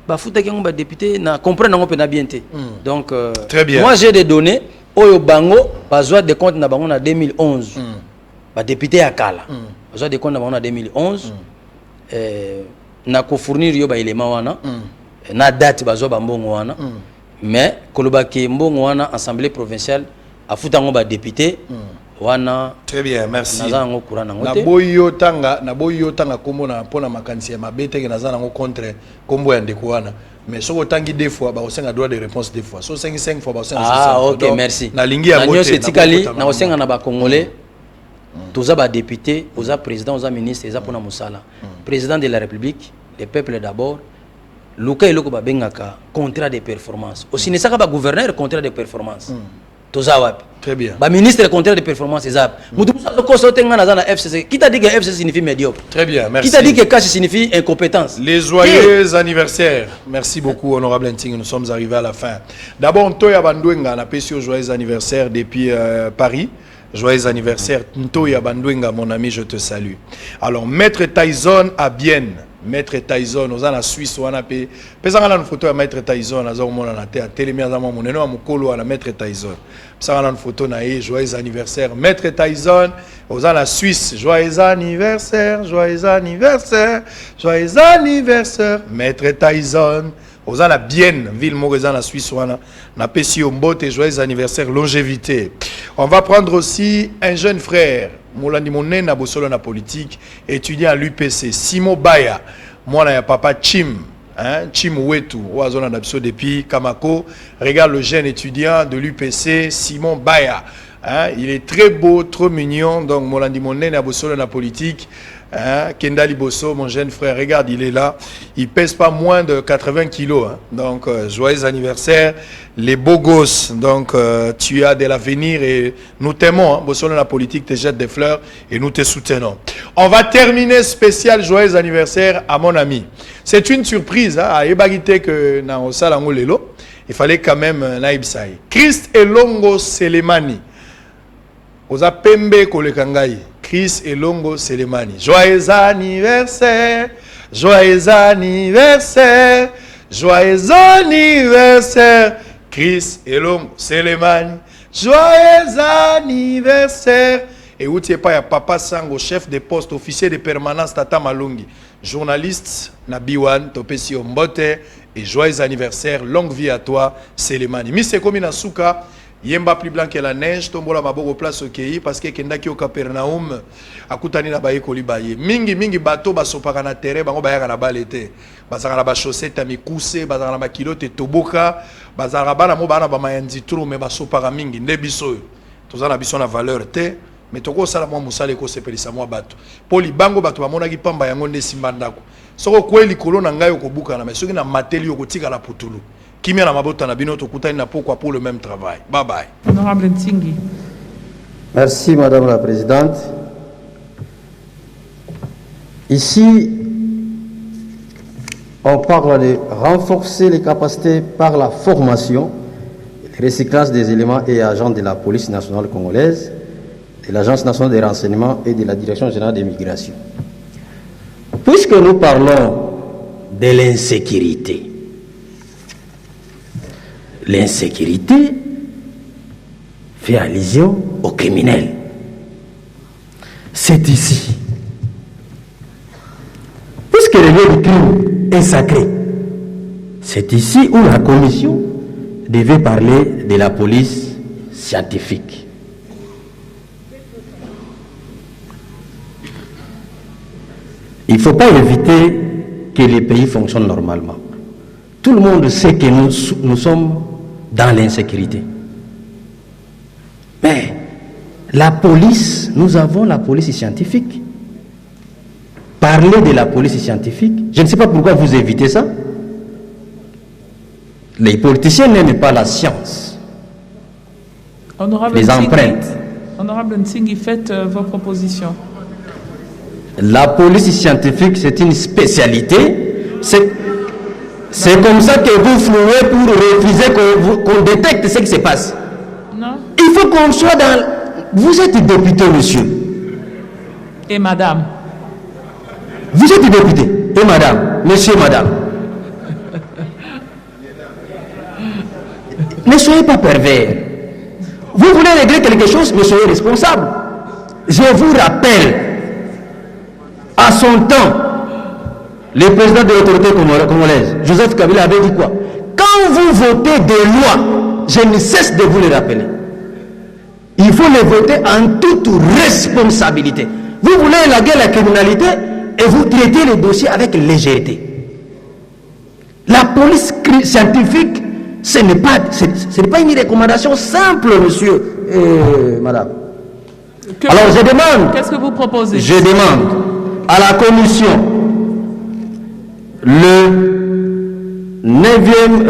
ba futa ke ngomba député na comprendre ngo pe na bien te donc très bien. Moi j'ai des données oyo bango bazwa des comptes na bango na 2011 ba député akala bazwa des comptes na bango na 2011 na ko fournir yo ba élément wana na date bazwa ba mbongo wana mais koloba ke mbongo wana assemblée provinciale afuta ngo ba député wana. Très bien, merci. Na boyo tanga kombo na pona makanisi ya mabete ke nazana ngo contre kombo ya ndeko wana. Mais soko tangi deux fois ba osenga droit de réponse deux fois. So 5 fois ba osenga 6 fois. Ah OK, donc, merci. Na lingi ya moté. Na tikali na osenga na ba congolais. Toza ba député, oza président, oza ministre, eza pona musala. Président de la République, le peuple d'abord. Luka eloko ba bengaka contrat de performance. Aussi ne saka ba gouverneur contrat de performance. Toza wapi. Très bien. Ba ministre contrat de performance ezap. Mutu musa ko sote ngana za na FCC. Qui t'a dit que FCC signifie médiocre? Très bien, merci. Qui t'a dit que cash signifie incompétence? Les joyeux anniversaires. Merci beaucoup honorable Nting, nous sommes arrivés à la fin. D'abord Ntoya Bandwenga na pesi joyeux anniversaire depuis Paris. Joyeux anniversaire Ntoya Bandwenga mon ami, je te salue. Alors Maître Tyson à Bienne. Maître Tyson aux en Suisse ou en AP. Pesanga la photo à Maître Tyson à Zamona na terre télémia za mon eno amukolo à Maître Tyson. Pesanga la photo na joyeux anniversaire Maître Tyson aux en Suisse. Joyeux anniversaire, joyeux anniversaire, joyeux anniversaire Maître Tyson. Aux en la Bienne, ville Morézan la Suisse ou na pesi ombote joyeux anniversaire longévité. On va prendre aussi un jeune frère Moulandi Monen na bosolo na politique, étudiant à l'UPC, Simon Baya, moi na ya papa Chim, Chim Wetu, oazona d'abso depuis Kamako, regarde le jeune étudiant de l'UPC, Simon Baya, il est très beau, trop mignon, donc Moulandi Monen na bosolo na politique, Kendali Bosso, mon jeune frère, regarde, il est là, il pèse pas moins de 80 kilos, donc joyeux anniversaire, les beaux gosses, donc tu as de l'avenir et nous t'aimons, Bosso la politique te jette des fleurs et nous te soutenons. On va terminer spécial joyeux anniversaire à mon ami. C'est une surprise, à Ebagité que dans au Salango Lelo, il fallait quand même naïbsaï. Christ Elongo Selemani, Oza Pembe Kolekangai. Chris Elongo Selemani. Joyeux anniversaire, joyeux anniversaire, joyeux anniversaire, Chris Elongo Selemani. Joyeux anniversaire. Et où tu es pas, Papa Sango, chef de poste, officier de permanence Tata Malungi, journaliste Nabiwan, Topesi Ombote, et joyeux anniversaire, longue vie à toi, Selemani. Mise Komi Nasuka, Yemba plus blanc que la neige, tombola maboko place okei parce que kendaki au Capernaum akutani na baye kolibaye. Mingi bateau basopaka na terrain bango bayaka na balete. Bazaka na ba chaussette mikuse, bazaka na ba kilote toboka, bazaka bana mo bana ba mayandi trou mais basopaka mingi nde biso. Tozana biso na valeur te, mais toko sala mwa musale ko sepelisa mwa bato. Poli bango bato bamonaki pamba yango nde simbandako. Soko kweli kolona ngai okobuka na mais soki na mateli okotika la putulu. Kimia na mabota na bino tokutani na pourquoi pour le même travail. Bye bye. Honorable Ntingi. Merci Madame la Présidente. Ici, on parle de renforcer les capacités par la formation, le recyclage des éléments et agents de la police nationale congolaise, de l'Agence nationale des renseignements et de la Direction générale des migrations. Puisque nous parlons de l'insécurité, l'insécurité fait allusion aux criminels. C'est ici. Puisque le lieu du crime est sacré, c'est ici où la commission devait parler de la police scientifique. Il ne faut pas éviter que les pays fonctionnent normalement. Tout le monde sait que nous sommes dans l'insécurité. Mais la police, nous avons la police scientifique. Parler de la police scientifique, je ne sais pas pourquoi vous évitez ça. Les politiciens n'aiment pas la science. Honorable les empreintes. Honorable Ntingi, faites vos propositions. La police scientifique, c'est une spécialité. C'est comme ça que vous flouez pour refuser qu'on détecte ce qui se passe. Non. Il faut qu'on soit dans... Vous êtes député, monsieur. Et madame. Vous êtes député. Et madame. Monsieur, madame. Ne soyez pas pervers. Vous voulez régler quelque chose, mais soyez responsable. Je vous rappelle, à son temps, le président de l'autorité congolaise, Joseph Kabila, avait dit quoi? Quand vous votez des lois, je ne cesse de vous le rappeler. Il faut les voter en toute responsabilité. Vous voulez élaguer la criminalité et vous traitez les dossiers avec légèreté. La police scientifique, ce n'est pas une recommandation simple, monsieur et madame. Alors je demande... Qu'est-ce que vous proposez? Je demande à la commission le 9e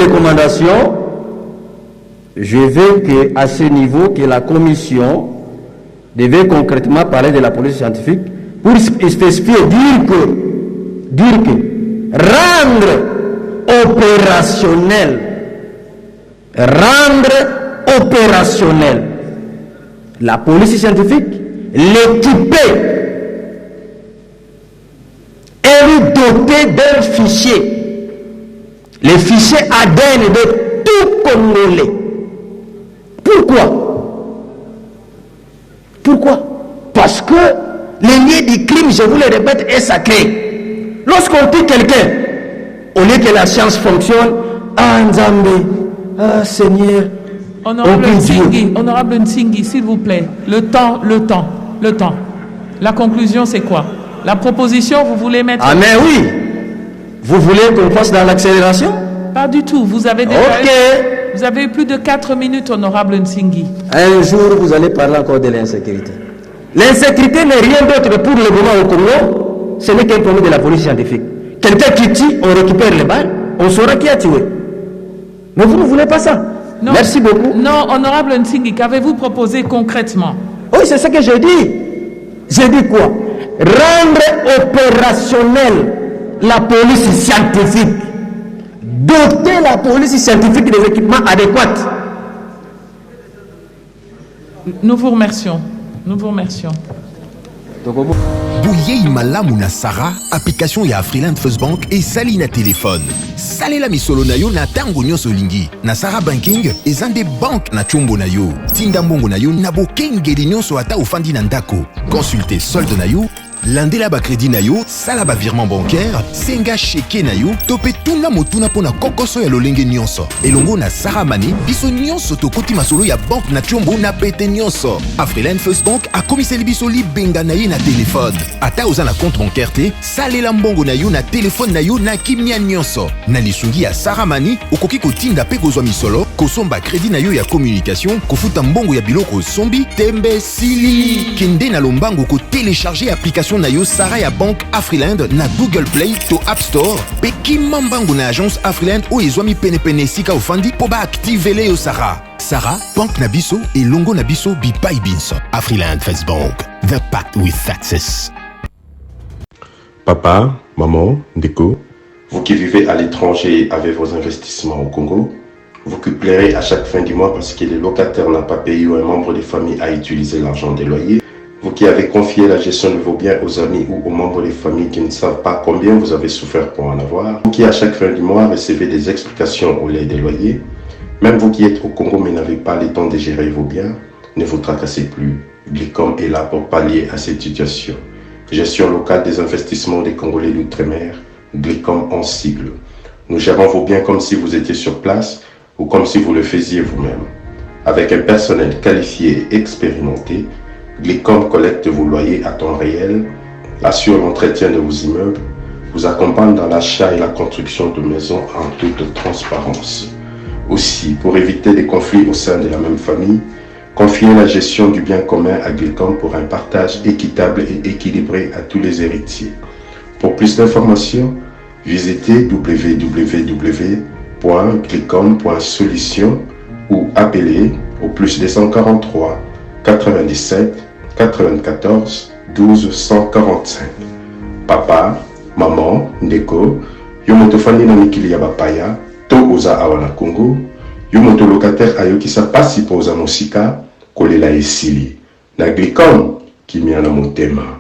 recommandation. Je veux qu'à ce niveau, que la commission devait concrètement parler de la police scientifique pour spécifier, dire que rendre opérationnel la police scientifique, l'équiper et lui doter d'un fichier, le fichier ADN de tout Congolais. Pourquoi? Parce que le lieu du crime, je vous le répète, est sacré. Lorsqu'on tue quelqu'un, au lieu que la science fonctionne, ah Nzambe, ah Seigneur, Honorable Ntingi, s'il vous plaît, le temps. La conclusion, c'est quoi? La proposition, vous voulez mettre... Ah mais oui. Vous voulez qu'on passe dans l'accélération? Pas du tout. Vous avez déjà vous avez eu plus de 4 minutes, honorable Ntingi. Un jour, vous allez parler encore de l'insécurité. L'insécurité n'est rien d'autre pour le moment au Congo. Ce n'est qu'un problème de la police scientifique. Quelqu'un qui tue, on récupère les balles, on saura qui a tué. Mais vous ne voulez pas ça. Non. Merci beaucoup. Non, honorable Ntingi, qu'avez-vous proposé concrètement? Oui, c'est ce que j'ai dit. J'ai dit quoi? Rendre opérationnelle la police scientifique. Doter la police scientifique des équipements adéquats. Nous vous remercions. Bouyei malamu na Sara, application ya Afriland First Bank et sali na téléphone. Salela misolo na yo na tango nyonso lingi. Na Sara Banking, ezande bank na chombo na yo. Tinda mbongo na yo na bokengeli nyonso ata ofandi na ndako. Consultez solde na yo, landela ba crédit na yo, sala ba virement bancaire, senga cheke na yo, topé tuna motuna pona kokoso ya lolenge nyonso. Elongo na Sarah Mani, biso nyonso tokoti masolo ya banque na Tchombo na pete nyonso. Afriland First Bank a komiseli biso libenga na ye na téléphone. Ata oza na compte bancaire te, salela mbongo na yo na téléphone na yo na kimia nyonso. Na lisungi ya Sarah Mani, okoki kotinda pe kozwa misolo, kosomba crédit na yo ya communication, kofuta mbongo ya biloko sombi, tembe sili. Kende na lombango ko télécharger application na yo Sarah ya banque Afriland na Google Play to App Store. Pe kimambango na agence Afriland o ezwami pene sika ofandi po ba activer le yo Sarah. Sarah, banque na biso et longo na biso bipai binso. Afriland First Bank, the pact with success. Papa, maman, Ndeko, vous qui vivez à l'étranger avec vos investissements au Congo, vous qui pleurez à chaque fin du mois parce que les locataires n'ont pas payé ou un membre de famille a utilisé l'argent des loyers, vous qui avez confié la gestion de vos biens aux amis ou aux membres des familles qui ne savent pas combien vous avez souffert pour en avoir, vous qui à chaque fin du mois recevez des explications au lait des loyers, même vous qui êtes au Congo mais n'avez pas le temps de gérer vos biens, ne vous tracassez plus. Glicom est là pour pallier à cette situation. Gestion locale des investissements des Congolais d'outre-mer, Glicom en sigle. Nous gérons vos biens comme si vous étiez sur place ou comme si vous le faisiez vous-même. Avec un personnel qualifié et expérimenté, Glicom collecte vos loyers à temps réel, assure l'entretien de vos immeubles, vous accompagne dans l'achat et la construction de maisons en toute transparence. Aussi, pour éviter des conflits au sein de la même famille, confiez la gestion du bien commun à Glicom pour un partage équitable et équilibré à tous les héritiers. Pour plus d'informations, visitez www.glicom.solution ou appelez au plus 243 97 94 12 145. Papa, maman, Ndeko, yo moto fandi na mikili ya bapaya, to oza awa na Congo, yo moto locataire ayokisa pasi po oza mosika, kolela esili. Na Glicom, kimia na motema.